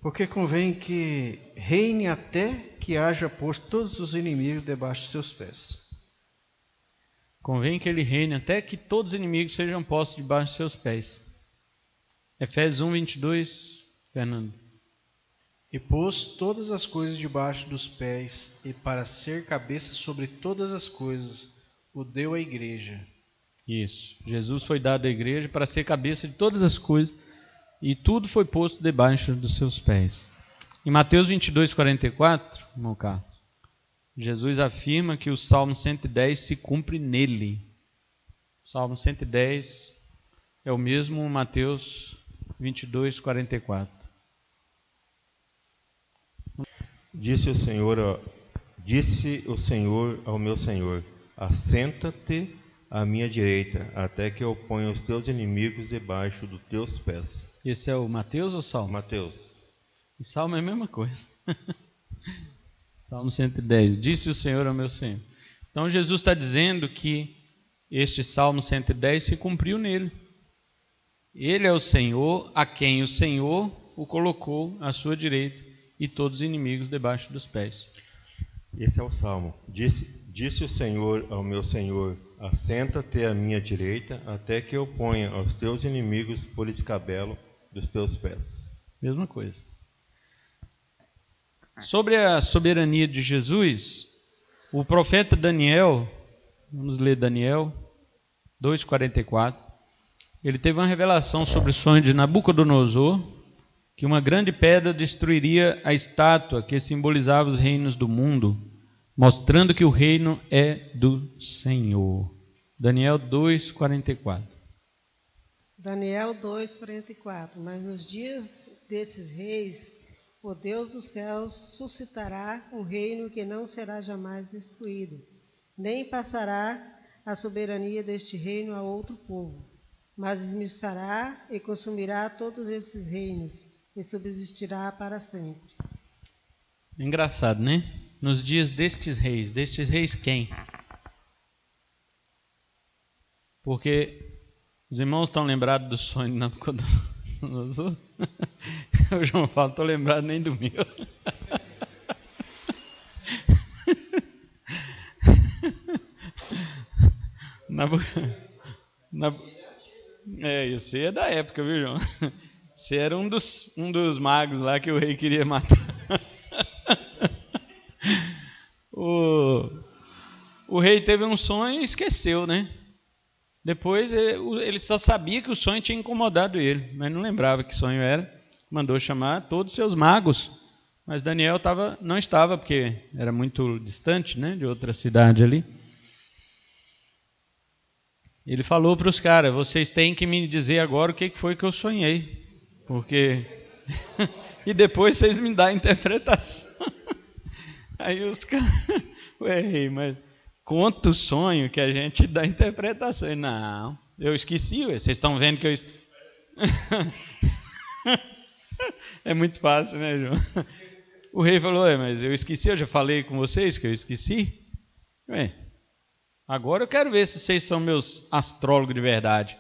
Porque convém que reine até que haja posto todos os inimigos debaixo de seus pés. Convém que ele reine até que todos os inimigos sejam postos debaixo de seus pés. Efésios 1, 22, Fernando. E pôs todas as coisas debaixo dos pés, e para ser cabeça sobre todas as coisas, o deu à igreja. Isso. Jesus foi dado à igreja para ser cabeça de todas as coisas, e tudo foi posto debaixo dos seus pés. Em Mateus 22, 44, meu caro, Jesus afirma que o Salmo 110 se cumpre nele. O Salmo 110 é o mesmo Mateus 22, 44. Disse o Senhor ao meu Senhor: assenta-te à minha direita, até que eu ponha os teus inimigos debaixo dos teus pés. Esse é o Mateus ou Salmo? Mateus. E Salmo é a mesma coisa. Salmo 110. Disse o Senhor ao meu Senhor. Então Jesus está dizendo que este Salmo 110 se cumpriu nele. Ele é o Senhor, a quem o Senhor o colocou à sua direita, e todos os inimigos debaixo dos pés. Esse é o Salmo. Disse o Senhor ao meu Senhor: assenta-te à minha direita, até que eu ponha os teus inimigos por escabelo dos teus pés. Mesma coisa. Sobre a soberania de Jesus, o profeta Daniel, vamos ler Daniel 2,44, ele teve uma revelação sobre o sonho de Nabucodonosor, que uma grande pedra destruiria a estátua que simbolizava os reinos do mundo, mostrando que o reino é do Senhor. Daniel 2,44. Daniel 2,44. Mas nos dias desses reis, o Deus dos céus suscitará um reino que não será jamais destruído, nem passará a soberania deste reino a outro povo, mas esmiuçará e consumirá todos esses reinos, e subsistirá para sempre. Engraçado, né? Nos dias destes reis quem? Porque os irmãos estão lembrados do sonho de Nabucodonosor? O João Paulo, estou lembrado nem do meu. Esse é da época, viu, João? Você era um dos magos lá que o rei queria matar. O rei teve um sonho e esqueceu, né? Depois ele só sabia que o sonho tinha incomodado ele, mas não lembrava que sonho era. Mandou chamar todos os seus magos, mas Daniel não estava, porque era muito distante, né, de outra cidade ali. Ele falou para os caras: vocês têm que me dizer agora o que foi que eu sonhei. Porque e depois vocês me dão a interpretação. Aí os caras, ué, mas conta o sonho que a gente dá a interpretação. Não, eu esqueci, ué. Vocês estão vendo que eu é muito fácil, né, João? O rei falou: mas eu esqueci, eu já falei com vocês que eu esqueci. Ué, agora eu quero ver se vocês são meus astrólogos de verdade.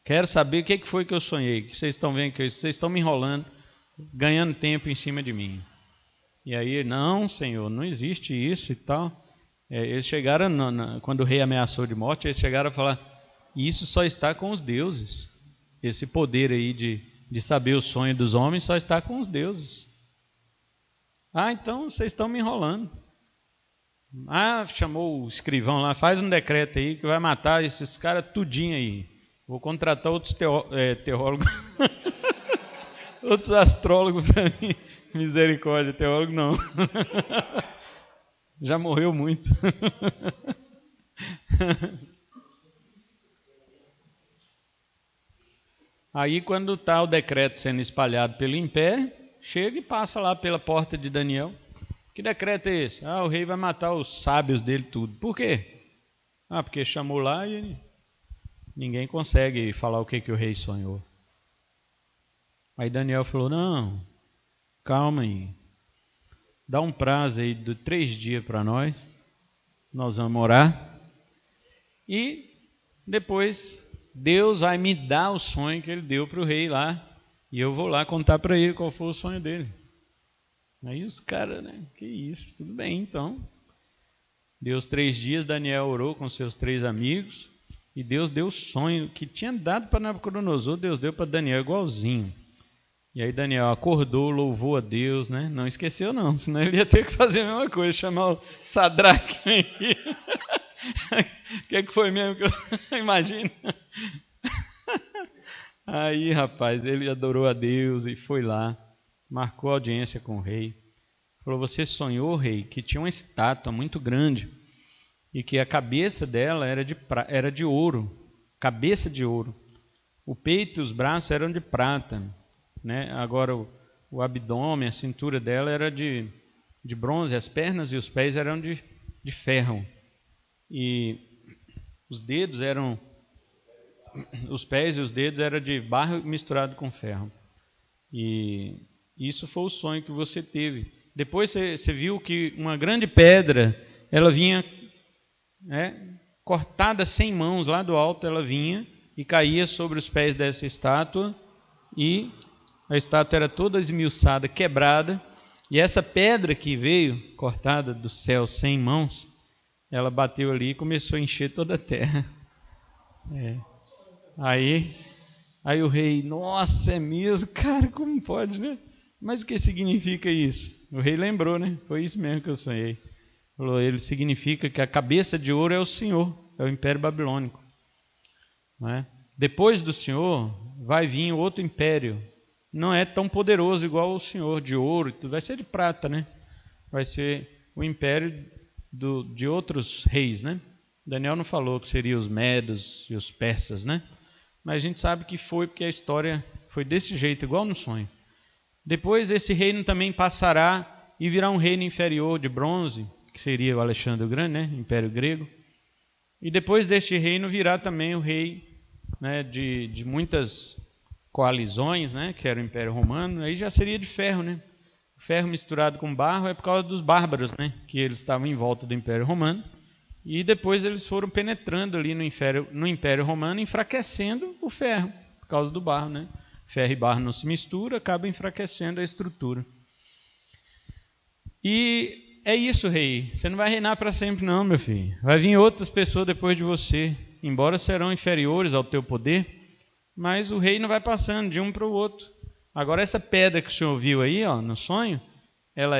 Quero saber o que foi que eu sonhei. Que vocês estão vendo que vocês estão me enrolando, ganhando tempo em cima de mim. E aí, não, Senhor, não existe isso e tal. Eles chegaram, quando o rei ameaçou de morte, eles chegaram a falar, isso só está com os deuses. Esse poder aí de saber o sonho dos homens só está com os deuses. Então vocês estão me enrolando. Chamou o escrivão lá, faz um decreto aí que vai matar esses caras tudinho aí. Vou contratar outros teólogos, outros astrólogos para mim. Misericórdia, teólogo não. Já morreu muito. Aí quando está o decreto sendo espalhado pelo império, chega e passa lá pela porta de Daniel. Que decreto é esse? O rei vai matar os sábios dele tudo. Por quê? Porque chamou lá e ninguém consegue falar o que o rei sonhou. Aí Daniel falou, não, calma aí. Dá um prazo aí de 3 dias para nós vamos orar. E depois Deus vai me dar o sonho que ele deu para o rei lá. E eu vou lá contar para ele qual foi o sonho dele. Aí os caras, que isso, tudo bem então. Deu os 3 dias, Daniel orou com seus 3 amigos. E Deus deu o sonho que tinha dado para Nabucodonosor, Deus deu para Daniel igualzinho. E aí Daniel acordou, louvou a Deus, Não esqueceu não, senão ele ia ter que fazer a mesma coisa, chamar o Sadraque. O que foi mesmo que eu imagino? Aí, rapaz, ele adorou a Deus e foi lá, marcou audiência com o rei. Falou, você sonhou, rei, que tinha uma estátua muito grande e que a cabeça dela era de ouro, cabeça de ouro. O peito e os braços eram de prata, Agora o abdômen, a cintura dela era de bronze, as pernas e os pés eram de ferro. E os pés e os dedos eram de barro misturado com ferro. E isso foi o sonho que você teve. Depois você viu que uma grande pedra, ela vinha cortada sem mãos, lá do alto ela vinha e caía sobre os pés dessa estátua, e a estátua era toda esmiuçada, quebrada, e essa pedra que veio, cortada do céu sem mãos, ela bateu ali e começou a encher toda a terra. Aí o rei, nossa, é mesmo, cara, como pode, Mas o que significa isso? O rei lembrou, Foi isso mesmo que eu sonhei. Falou, ele significa que a cabeça de ouro é o Senhor, é o Império Babilônico. Depois do Senhor vai vir outro império. Não é tão poderoso igual o Senhor, de ouro, vai ser de prata, Vai ser o império de outros reis, Daniel não falou que seriam os medos e os persas, Mas a gente sabe que foi porque a história foi desse jeito, igual no sonho. Depois esse reino também passará e virá um reino inferior de bronze, que seria o Alexandre o Grande, Império Grego. E depois deste reino virá também o rei de muitas coalizões, que era o Império Romano. Aí já seria de ferro, O ferro misturado com barro é por causa dos bárbaros, que eles estavam em volta do Império Romano. E depois eles foram penetrando ali no Império Romano, enfraquecendo o ferro, por causa do barro, Ferro e barro não se misturam, acaba enfraquecendo a estrutura. E é isso, rei. Você não vai reinar para sempre não, meu filho. Vai vir outras pessoas depois de você, embora serão inferiores ao teu poder, mas o reino vai passando de um para o outro. Agora essa pedra que o senhor viu aí, no sonho, ela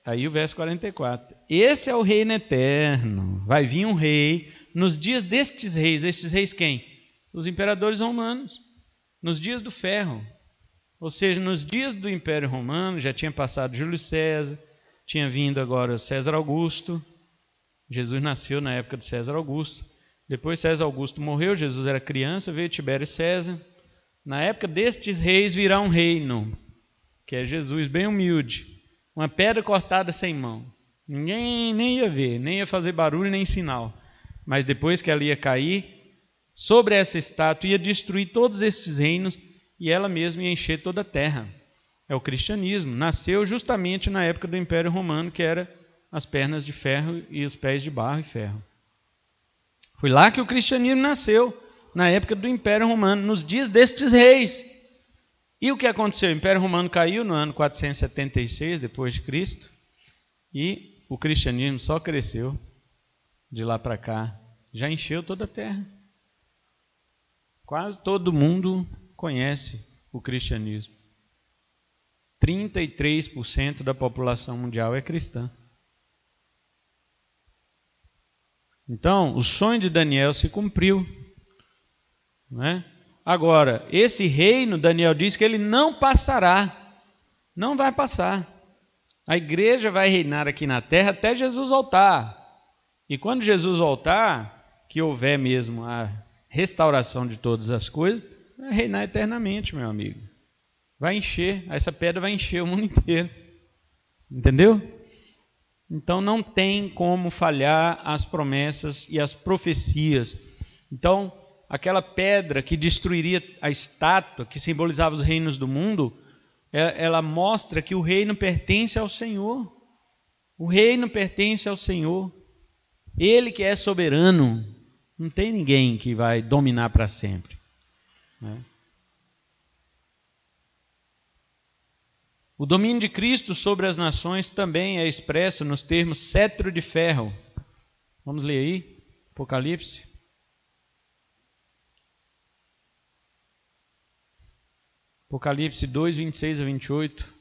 aí o verso 44. Esse é o reino eterno. Vai vir um rei nos dias destes reis. Estes reis quem? Os imperadores romanos. Nos dias do ferro. Ou seja, nos dias do Império Romano, já tinha passado Júlio César, tinha vindo agora César Augusto. Jesus nasceu na época de César Augusto. Depois César Augusto morreu, Jesus era criança, veio Tibério César. Na época destes reis virá um reino, que é Jesus, bem humilde. Uma pedra cortada sem mão. Ninguém nem ia ver, nem ia fazer barulho, nem sinal. Mas depois que ela ia cair, sobre essa estátua ia destruir todos estes reinos e ela mesma ia encher toda a terra. É o cristianismo. Nasceu justamente na época do Império Romano, que era as pernas de ferro e os pés de barro e ferro. Foi lá que o cristianismo nasceu, na época do Império Romano, nos dias destes reis. E o que aconteceu? O Império Romano caiu no ano 476 depois de Cristo e o cristianismo só cresceu. de lá para cá, já encheu toda a terra. Quase todo mundo conhece o cristianismo. 33% da população mundial é cristã. Então, o sonho de Daniel se cumpriu, né? Agora, esse reino, Daniel diz que ele não passará, não vai passar. A igreja vai reinar aqui na terra até Jesus voltar. E quando Jesus voltar, que houver mesmo a restauração de todas as coisas, vai reinar eternamente, meu amigo. Vai encher, essa pedra vai encher o mundo inteiro. Entendeu? Então não tem como falhar as promessas e as profecias. Então, aquela pedra que destruiria a estátua, que simbolizava os reinos do mundo, ela mostra que o reino pertence ao Senhor. O reino pertence ao Senhor. Ele que é soberano. Não tem ninguém que vai dominar para sempre, né? O domínio de Cristo sobre as nações também é expresso nos termos cetro de ferro. Vamos ler aí, Apocalipse. Apocalipse 2, 26 a 28.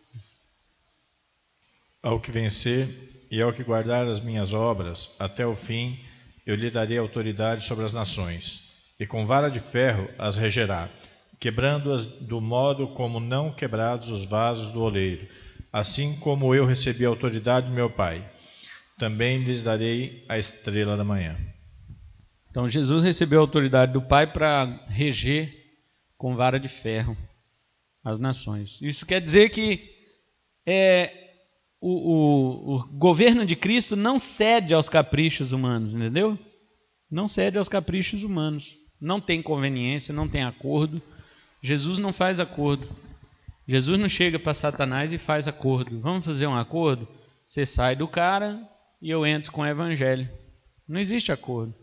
Ao que vencer e ao que guardar as minhas obras até o fim, eu lhe darei autoridade sobre as nações, e com vara de ferro as regerá, quebrando-as do modo como não quebrados os vasos do oleiro, assim como eu recebi a autoridade do meu Pai. Também lhes darei a estrela da manhã. Então Jesus recebeu a autoridade do Pai para reger com vara de ferro as nações. Isso quer dizer que o governo de Cristo não cede aos caprichos humanos, entendeu? Não cede aos caprichos humanos. Não tem conveniência, não tem acordo. Jesus não faz acordo. Jesus não chega para Satanás e faz acordo. Vamos fazer um acordo? Você sai do cara e eu entro com o evangelho. Não existe acordo.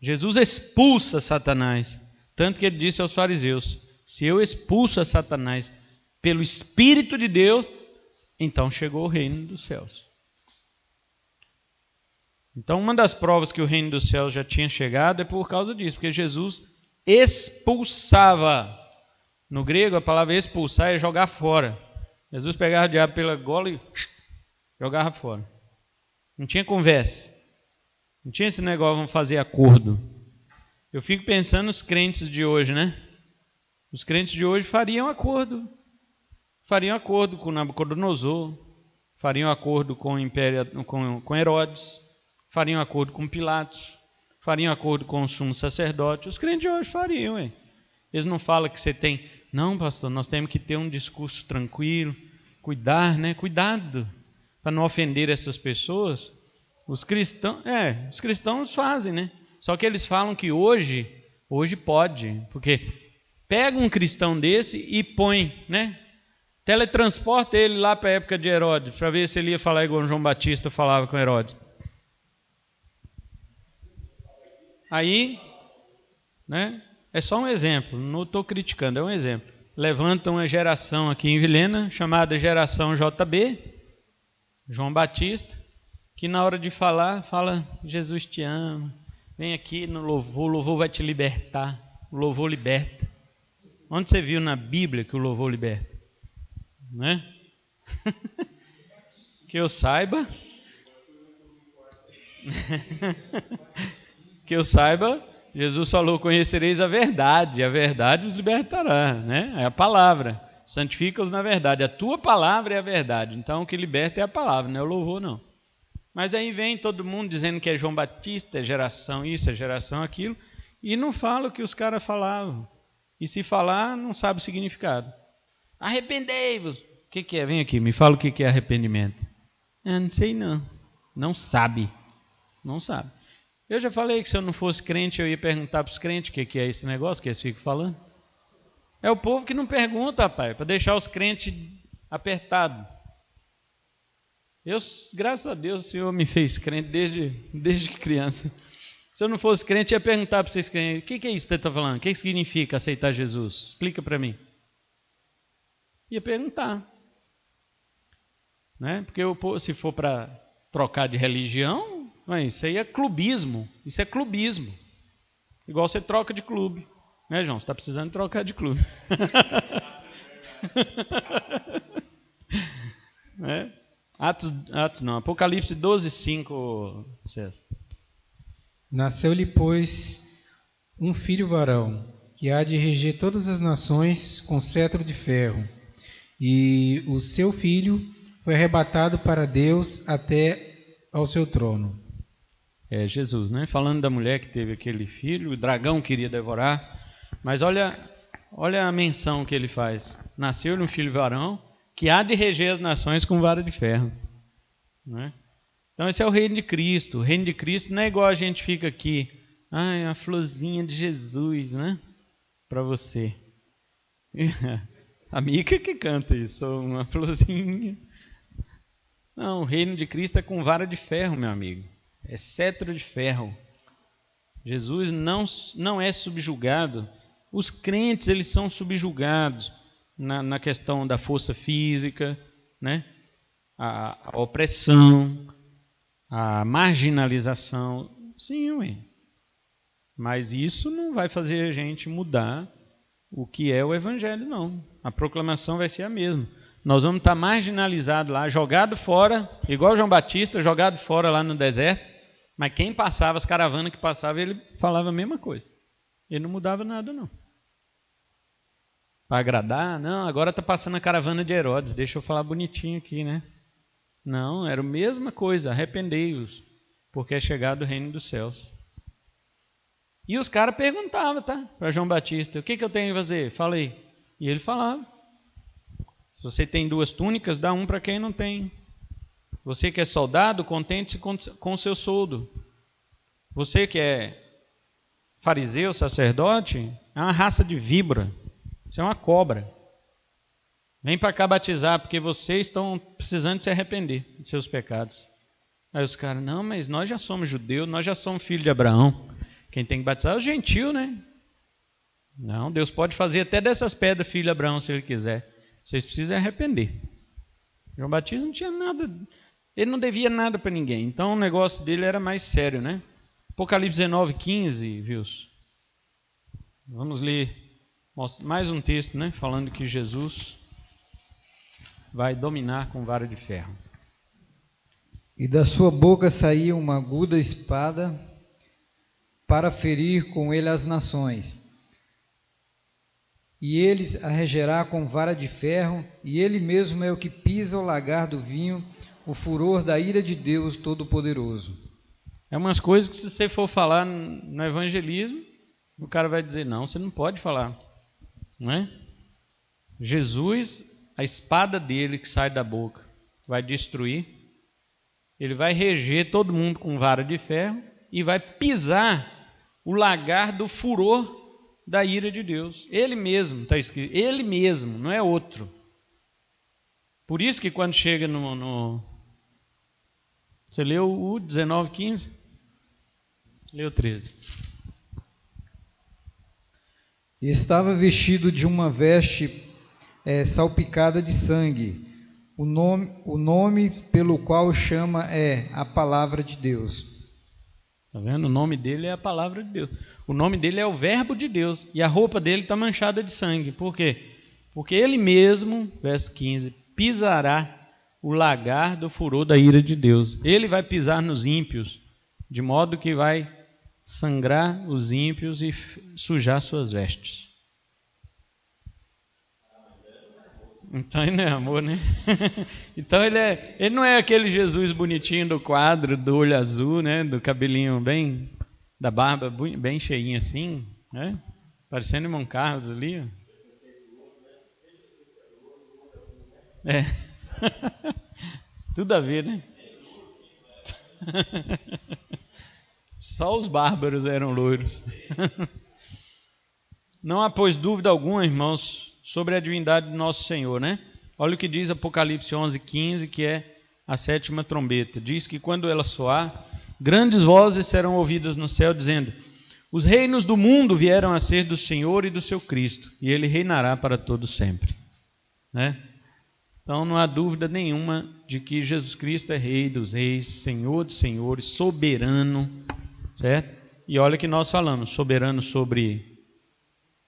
Jesus expulsa Satanás. Tanto que ele disse aos fariseus: se eu expulso a Satanás pelo Espírito de Deus, então chegou o reino dos céus. Então, uma das provas que o reino dos céus já tinha chegado é por causa disso, porque Jesus expulsava. No grego, a palavra expulsar é jogar fora. Jesus pegava o diabo pela gola e jogava fora. Não tinha conversa. Não tinha esse negócio, vamos fazer acordo. Eu fico pensando nos crentes de hoje, né? Os crentes de hoje fariam acordo. Fariam acordo com Nabucodonosor, fariam acordo com Herodes, fariam acordo com Pilatos, fariam acordo com o sumo sacerdote. Os crentes de hoje fariam, hein? Eles não falam que você tem... Não, pastor, nós temos que ter um discurso tranquilo, cuidar, né? Cuidado para não ofender essas pessoas. Os cristãos fazem, né? Só que eles falam que hoje pode, porque pega um cristão desse e põe, né? Teletransporta ele lá para a época de Herodes, para ver se ele ia falar igual João Batista falava com Herodes. Aí, né? É só um exemplo, não estou criticando, é um exemplo. Levanta uma geração aqui em Vilhena, chamada geração JB, João Batista, que na hora de falar, fala: Jesus te ama, vem aqui no louvor, o louvor vai te libertar, o louvor liberta. Onde você viu na Bíblia que o louvor liberta? Né? Que eu saiba, Jesus falou: conhecereis a verdade os libertará, né? É a palavra, santifica-os na verdade, a tua palavra é a verdade, então o que liberta é a palavra, não é o louvor não. Mas aí vem todo mundo dizendo que é João Batista, é geração isso, é geração aquilo, e não fala o que os caras falavam, e se falar não sabe o significado. Arrependei-vos. O que é? Vem aqui, me fala o que é arrependimento. Não sei não. Não sabe. Eu já falei que se eu não fosse crente, eu ia perguntar para os crentes o que é esse negócio que eles ficam falando. É o povo que não pergunta, rapaz, para deixar os crentes apertados. Graças a Deus, o Senhor me fez crente desde criança. Se eu não fosse crente, eu ia perguntar para vocês crentes: o que é isso que você está falando? O que significa aceitar Jesus? Explica para mim. Ia perguntar, né? Porque se for para trocar de religião, Mas isso aí é clubismo. Isso é clubismo. Igual você troca de clube. Né, João? Você está precisando trocar de clube. É? Atos não. Apocalipse 12:5, César. Nasceu-lhe, pois, um filho varão, que há de reger todas as nações com cetro de ferro. E o seu filho foi arrebatado para Deus até ao seu trono. É Jesus, né? Falando da mulher que teve aquele filho, o dragão queria devorar. Mas olha a menção que ele faz. Nasceu-lhe um filho varão, que há de reger as nações com vara de ferro. Né? Então esse é o reino de Cristo. O reino de Cristo não é igual a gente fica aqui. Ai, a florzinha de Jesus, né? Para você. A Mica que canta isso, uma florzinha. Não, o reino de Cristo é com vara de ferro, meu amigo. É cetro de ferro. Jesus não é subjugado. Os crentes, eles são subjugados na questão da força física, né? A opressão, a marginalização. Sim, ué. Mas isso não vai fazer a gente mudar o que é o evangelho, não. A proclamação vai ser a mesma. Nós vamos estar marginalizados lá, jogado fora, igual João Batista, jogado fora lá no deserto, mas quem passava, as caravanas que passavam, ele falava a mesma coisa. Ele não mudava nada, não. Para agradar, não, agora está passando a caravana de Herodes, deixa eu falar bonitinho aqui, né? Não, era a mesma coisa, arrependei-os, porque é chegado o reino dos céus. E os caras perguntavam, tá? Para João Batista, o que eu tenho que fazer? Falei. E ele falava. Se você tem 2 túnicas, dá um para quem não tem. Você que é soldado, contente-se com o seu soldo. Você que é fariseu, sacerdote, é uma raça de víbora. Você é uma cobra. Vem para cá batizar, porque vocês estão precisando se arrepender de seus pecados. Aí os caras, não, mas nós já somos judeus, nós já somos filhos de Abraão. Quem tem que batizar é o gentil, né? Não, Deus pode fazer até dessas pedras filho de Abraão, se ele quiser. Vocês precisam arrepender. João Batista não tinha nada, ele não devia nada para ninguém. Então o negócio dele era mais sério, né? Apocalipse 19:15, viu? Vamos ler mais um texto, né? Falando que Jesus vai dominar com vara de ferro. E da sua boca saía uma aguda espada para ferir com ele as nações. E eles a regerá com vara de ferro, e ele mesmo é o que pisa o lagar do vinho, o furor da ira de Deus Todo-Poderoso. É umas coisas que se você for falar no evangelismo, o cara vai dizer, não, você não pode falar. Não é? Jesus, a espada dele que sai da boca, vai destruir, ele vai reger todo mundo com vara de ferro e vai pisar o lagar do furor da ira de Deus. Ele mesmo, está escrito, ele mesmo, não é outro. Por isso que quando chega Você leu o 19:15? Leu 13. E estava vestido de uma veste salpicada de sangue. O nome pelo qual chama é a Palavra de Deus. Está vendo? O nome dele é a Palavra de Deus. O nome dele é o Verbo de Deus. E a roupa dele está manchada de sangue. Por quê? Porque ele mesmo, verso 15, pisará o lagar do furor da ira de Deus. Ele vai pisar nos ímpios, de modo que vai sangrar os ímpios e sujar suas vestes. Então ele não é amor, né? Então ele não é aquele Jesus bonitinho do quadro, do olho azul, né? Do cabelinho bem, da barba bem cheinha assim, né? Parecendo irmão Carlos ali, ó. É. Tudo a ver, né? Só os bárbaros eram loiros. Não há, pois, dúvida alguma, irmãos, sobre a divindade do nosso Senhor, né? Olha o que diz Apocalipse 11:15, que é a 7ª trombeta. Diz que quando ela soar, grandes vozes serão ouvidas no céu, dizendo: os reinos do mundo vieram a ser do Senhor e do seu Cristo, e ele reinará para todo sempre, né? Então não há dúvida nenhuma de que Jesus Cristo é Rei dos Reis, Senhor dos Senhores, soberano, certo? E olha que nós falamos, soberano sobre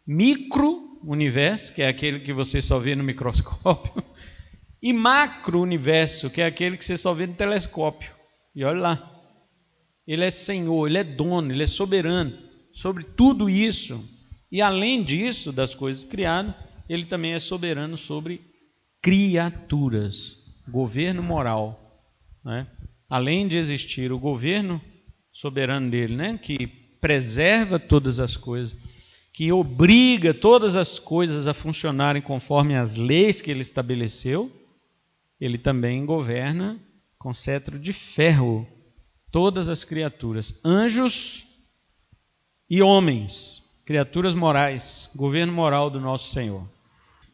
micro-universo, que é aquele que você só vê no microscópio, e macro-universo, que é aquele que você só vê no telescópio. E olha lá, Ele é Senhor, Ele é dono, Ele é soberano sobre tudo isso. E além disso, das coisas criadas, Ele também é soberano sobre criaturas, governo moral, né? Além de existir o governo soberano dele, né? Que preserva todas as coisas, que obriga todas as coisas a funcionarem conforme as leis que ele estabeleceu, ele também governa com cetro de ferro todas as criaturas, anjos e homens, criaturas morais, governo moral do nosso Senhor.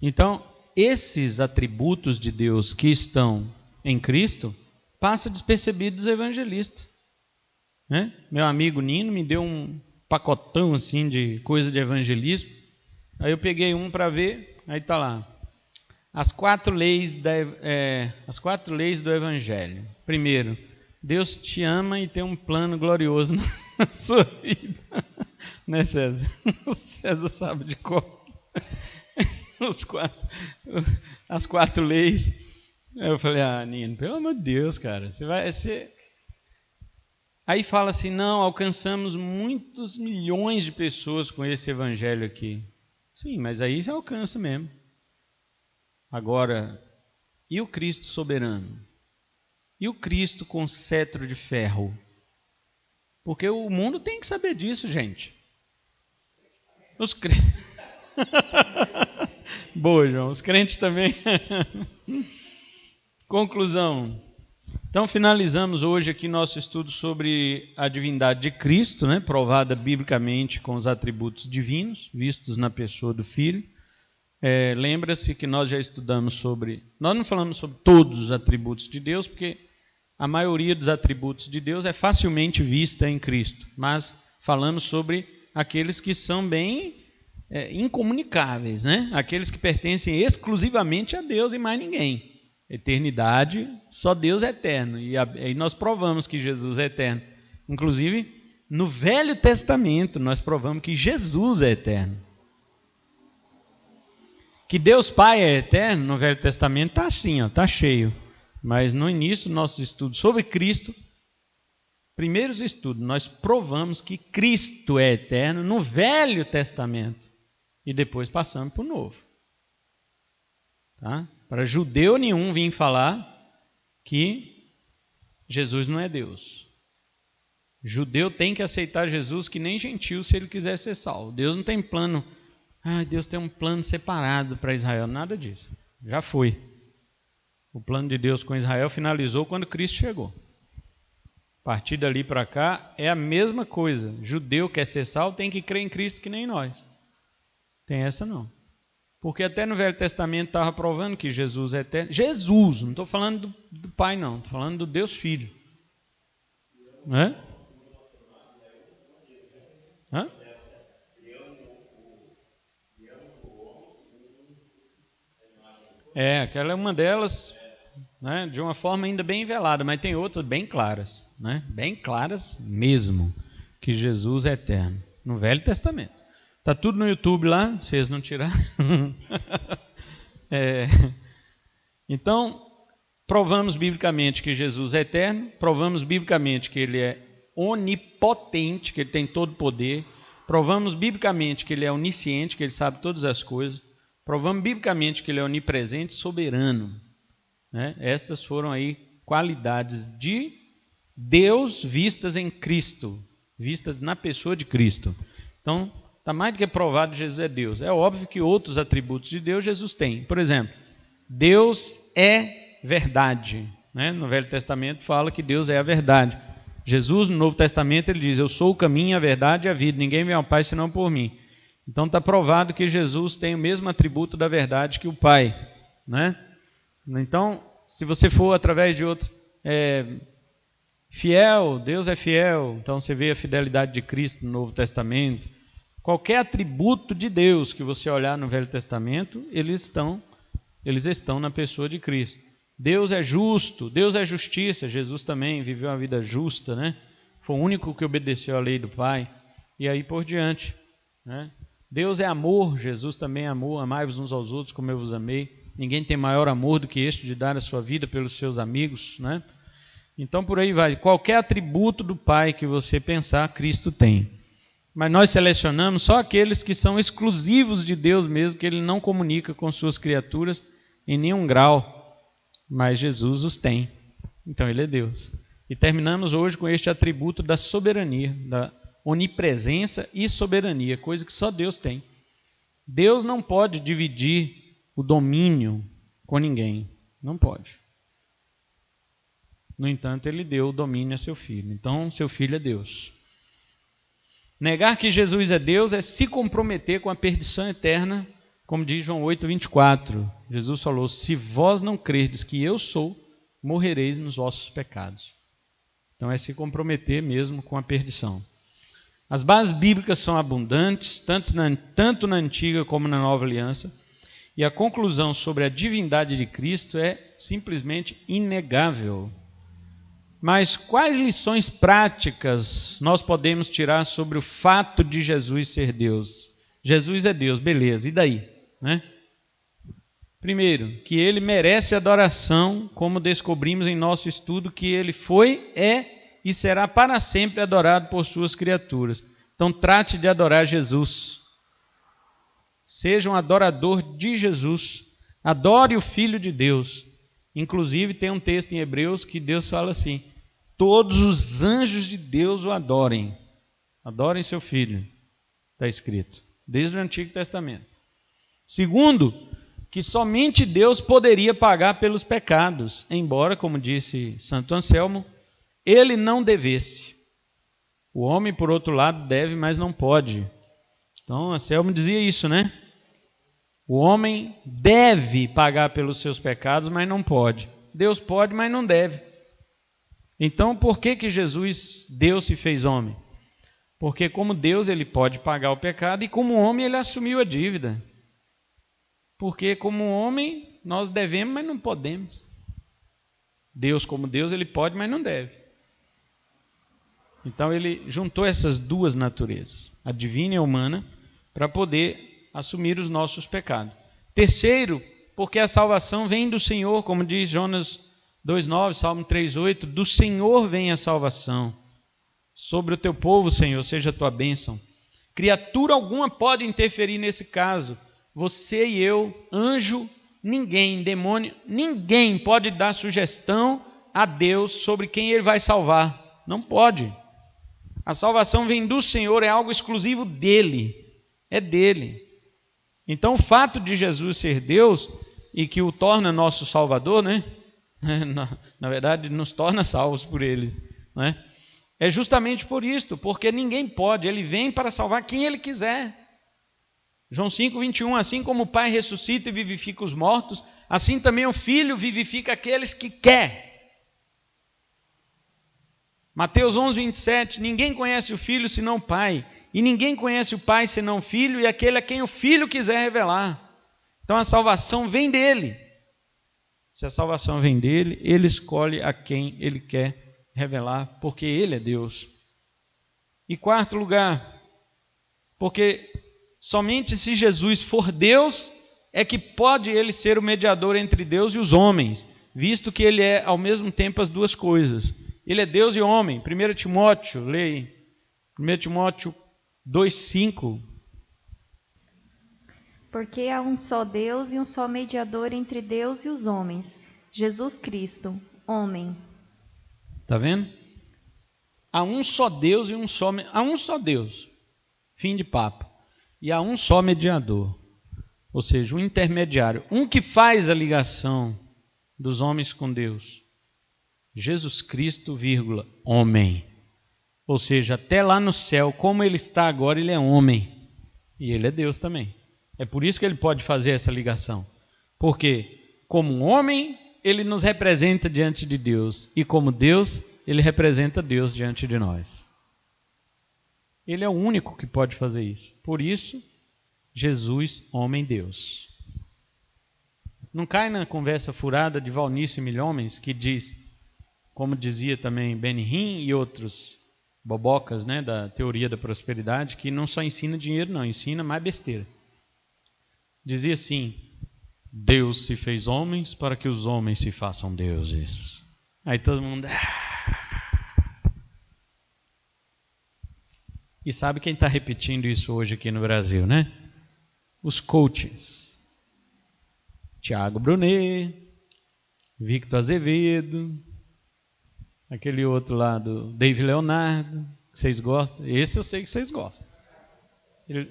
Então, esses atributos de Deus que estão em Cristo passam despercebidos dos evangelistas, né? Meu amigo Nino me deu um pacotão assim de coisa de evangelismo. Aí eu peguei um para ver, aí está lá. As quatro leis do Evangelho. Primeiro, Deus te ama e tem um plano glorioso na sua vida. Né, César? O César sabe de cor. As quatro leis. Aí eu falei, Nino, pelo amor de Deus, cara, Aí fala assim, não, alcançamos muitos milhões de pessoas com esse evangelho aqui. Sim, mas aí você alcança mesmo. Agora, e o Cristo soberano? E o Cristo com cetro de ferro? Porque o mundo tem que saber disso, gente. Os crentes... Boa, João. Os crentes também. Conclusão. Então, finalizamos hoje aqui nosso estudo sobre a divindade de Cristo, né? Provada biblicamente com os atributos divinos, vistos na pessoa do Filho. Lembra-se que nós já estudamos sobre... Nós não falamos sobre todos os atributos de Deus, porque a maioria dos atributos de Deus é facilmente vista em Cristo. Mas falamos sobre aqueles que são bem incomunicáveis, né? Aqueles que pertencem exclusivamente a Deus e mais ninguém. Eternidade, só Deus é eterno. E aí nós provamos que Jesus é eterno. Inclusive, no Velho Testamento, nós provamos que Jesus é eterno. Que Deus Pai é eterno, no Velho Testamento está assim, está cheio. Mas no início do nosso estudo sobre Cristo, primeiros estudos, nós provamos que Cristo é eterno no Velho Testamento. E depois passamos para o Novo. Tá? Para judeu nenhum vir falar que Jesus não é Deus. Judeu tem que aceitar Jesus que nem gentil se ele quiser ser salvo. Deus não tem plano, Deus tem um plano separado para Israel, nada disso. Já foi. O plano de Deus com Israel finalizou quando Cristo chegou. A partir dali para cá é a mesma coisa. Judeu quer ser salvo, tem que crer em Cristo que nem nós. Tem essa não. Porque até no Velho Testamento estava provando que Jesus é eterno. Jesus, não estou falando do Pai não, estou falando do Deus Filho. Hã? Hã? Aquela é uma delas, né, de uma forma ainda bem velada, mas tem outras bem claras, né, bem claras mesmo, que Jesus é eterno, no Velho Testamento. Está tudo no YouTube lá, vocês não tiraram. Então, provamos biblicamente que Jesus é eterno, provamos biblicamente que Ele é onipotente, que Ele tem todo poder, provamos biblicamente que Ele é onisciente, que Ele sabe todas as coisas, provamos biblicamente que Ele é onipresente, soberano. Né? Estas foram aí qualidades de Deus vistas em Cristo, vistas na pessoa de Cristo. Então, está mais do que provado que Jesus é Deus. É óbvio que outros atributos de Deus Jesus tem. Por exemplo, Deus é verdade. Né? No Velho Testamento fala que Deus é a verdade. Jesus, no Novo Testamento, ele diz, eu sou o caminho, a verdade e a vida. Ninguém vem ao Pai senão por mim. Então está provado que Jesus tem o mesmo atributo da verdade que o Pai. Né? Então, se você for através de outro... fiel, Deus é fiel. Então você vê a fidelidade de Cristo no Novo Testamento. Qualquer atributo de Deus que você olhar no Velho Testamento, eles estão eles estão na pessoa de Cristo. Deus é justo, Deus é justiça. Jesus também viveu uma vida justa, né? Foi o único que obedeceu à lei do Pai. E aí por diante, né? Deus é amor, Jesus também é amor. Amai-vos uns aos outros como eu vos amei. Ninguém tem maior amor do que este de dar a sua vida pelos seus amigos, né? Então por aí vai. Qualquer atributo do Pai que você pensar, Cristo tem. Mas nós selecionamos só aqueles que são exclusivos de Deus mesmo, que Ele não comunica com suas criaturas em nenhum grau. Mas Jesus os tem. Então Ele é Deus. E terminamos hoje com este atributo da soberania, da onipresença e soberania, coisa que só Deus tem. Deus não pode dividir o domínio com ninguém. Não pode. No entanto, Ele deu o domínio a seu Filho. Então, seu Filho é Deus. Negar que Jesus é Deus é se comprometer com a perdição eterna, como diz João 8:24. Jesus falou: se vós não crerdes que eu sou, morrereis nos vossos pecados. Então é se comprometer mesmo com a perdição. As bases bíblicas são abundantes, tanto na antiga como na nova aliança, e a conclusão sobre a divindade de Cristo é simplesmente inegável. Mas quais lições práticas nós podemos tirar sobre o fato de Jesus ser Deus? Jesus é Deus, beleza, e daí? Né? Primeiro, que Ele merece adoração, como descobrimos em nosso estudo que Ele foi, é e será para sempre adorado por suas criaturas. Então trate de adorar Jesus. Seja um adorador de Jesus. Adore o Filho de Deus. Inclusive tem um texto em Hebreus que Deus fala assim: todos os anjos de Deus o adorem. Adorem seu Filho. Está escrito, desde o Antigo Testamento. Segundo, que somente Deus poderia pagar pelos pecados, embora, como disse Santo Anselmo, Ele não devesse. O homem, por outro lado, deve, mas não pode. Então, Anselmo dizia isso, né? O homem deve pagar pelos seus pecados, mas não pode. Deus pode, mas não deve. Então, por que Jesus, Deus, se fez homem? Porque como Deus, Ele pode pagar o pecado, e como homem, Ele assumiu a dívida. Porque como homem, nós devemos, mas não podemos. Deus, como Deus, Ele pode, mas não deve. Então Ele juntou essas duas naturezas, a divina e a humana, para poder assumir os nossos pecados. Terceiro, porque a salvação vem do Senhor, como diz Jonas 2,9, Salmo 3,8, do Senhor vem a salvação. Sobre o teu povo, Senhor, seja a tua bênção. Criatura alguma pode interferir nesse caso. Você e eu, anjo, ninguém, demônio, ninguém pode dar sugestão a Deus sobre quem Ele vai salvar. Não pode. A salvação vem do Senhor, é algo exclusivo dEle. É dEle. Então o fato de Jesus ser Deus e que o torna nosso Salvador, né? Na verdade, nos torna salvos por Ele, né? É justamente por isto, porque ninguém pode. Ele vem para salvar quem Ele quiser. João 5:21, assim como o Pai ressuscita e vivifica os mortos, assim também o Filho vivifica aqueles que quer. Mateus 11:27, ninguém conhece o Filho senão o Pai, e ninguém conhece o Pai senão o Filho, e aquele a quem o Filho quiser revelar. Então a salvação vem dele. Se a salvação vem dele, Ele escolhe a quem Ele quer revelar, porque Ele é Deus. E quarto lugar, porque somente se Jesus for Deus, é que pode Ele ser o mediador entre Deus e os homens, visto que Ele é ao mesmo tempo as duas coisas. Ele é Deus e homem. 1 Timóteo, leia. 1 Timóteo 2,5. Porque há um só Deus e um só mediador entre Deus e os homens, Jesus Cristo, homem. Está vendo? Há um só Deus e há um só Deus. Fim de papo. E há um só mediador. Ou seja, um intermediário. Um que faz a ligação dos homens com Deus. Jesus Cristo, homem. Ou seja, até lá no céu, como Ele está agora, Ele é homem. E Ele é Deus também. É por isso que Ele pode fazer essa ligação. Porque, como homem, Ele nos representa diante de Deus. E como Deus, Ele representa Deus diante de nós. Ele é o único que pode fazer isso. Por isso, Jesus, homem-Deus. Não cai na conversa furada de Valnício e Milhomens, que diz, como dizia também Benihim e outros bobocas, né, da teoria da prosperidade, que não só ensina dinheiro, não, ensina mais besteira. Dizia assim: Deus se fez homens para que os homens se façam deuses. Aí todo mundo... E sabe quem está repetindo isso hoje aqui no Brasil, né? Os coaches. Tiago Brunet, Victor Azevedo, aquele outro lá do Dave Leonardo, que vocês gostam. Esse eu sei que vocês gostam. Ele...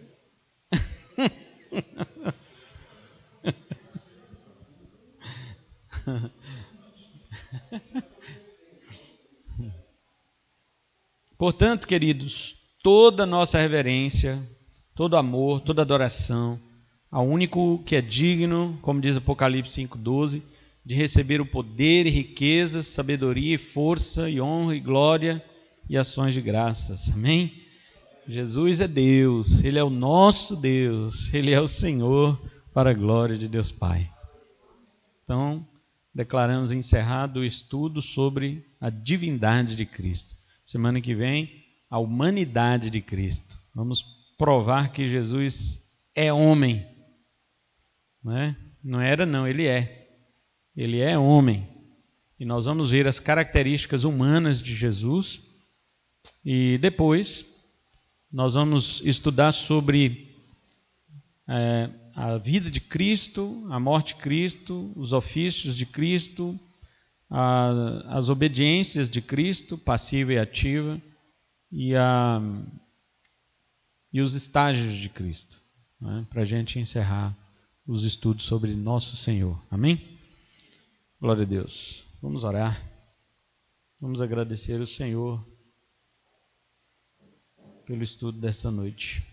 Portanto, queridos, toda nossa reverência, todo amor, toda adoração ao único que é digno, como diz Apocalipse 5,12, de receber o poder e riquezas, sabedoria e força e honra e glória e ações de graças. Amém? Jesus é Deus, Ele é o nosso Deus, Ele é o Senhor, para a glória de Deus Pai. Então, declaramos encerrado o estudo sobre a divindade de Cristo. Semana que vem, a humanidade de Cristo. Vamos provar que Jesus é homem. Não era não, Ele é. Ele é homem. E nós vamos ver as características humanas de Jesus. E depois, nós vamos estudar sobre a vida de Cristo, a morte de Cristo, os ofícios de Cristo, as obediências de Cristo, passiva e ativa, e os estágios de Cristo, para a gente encerrar os estudos sobre nosso Senhor. Amém? Glória a Deus. Vamos orar. Vamos agradecer ao Senhor pelo estudo dessa noite.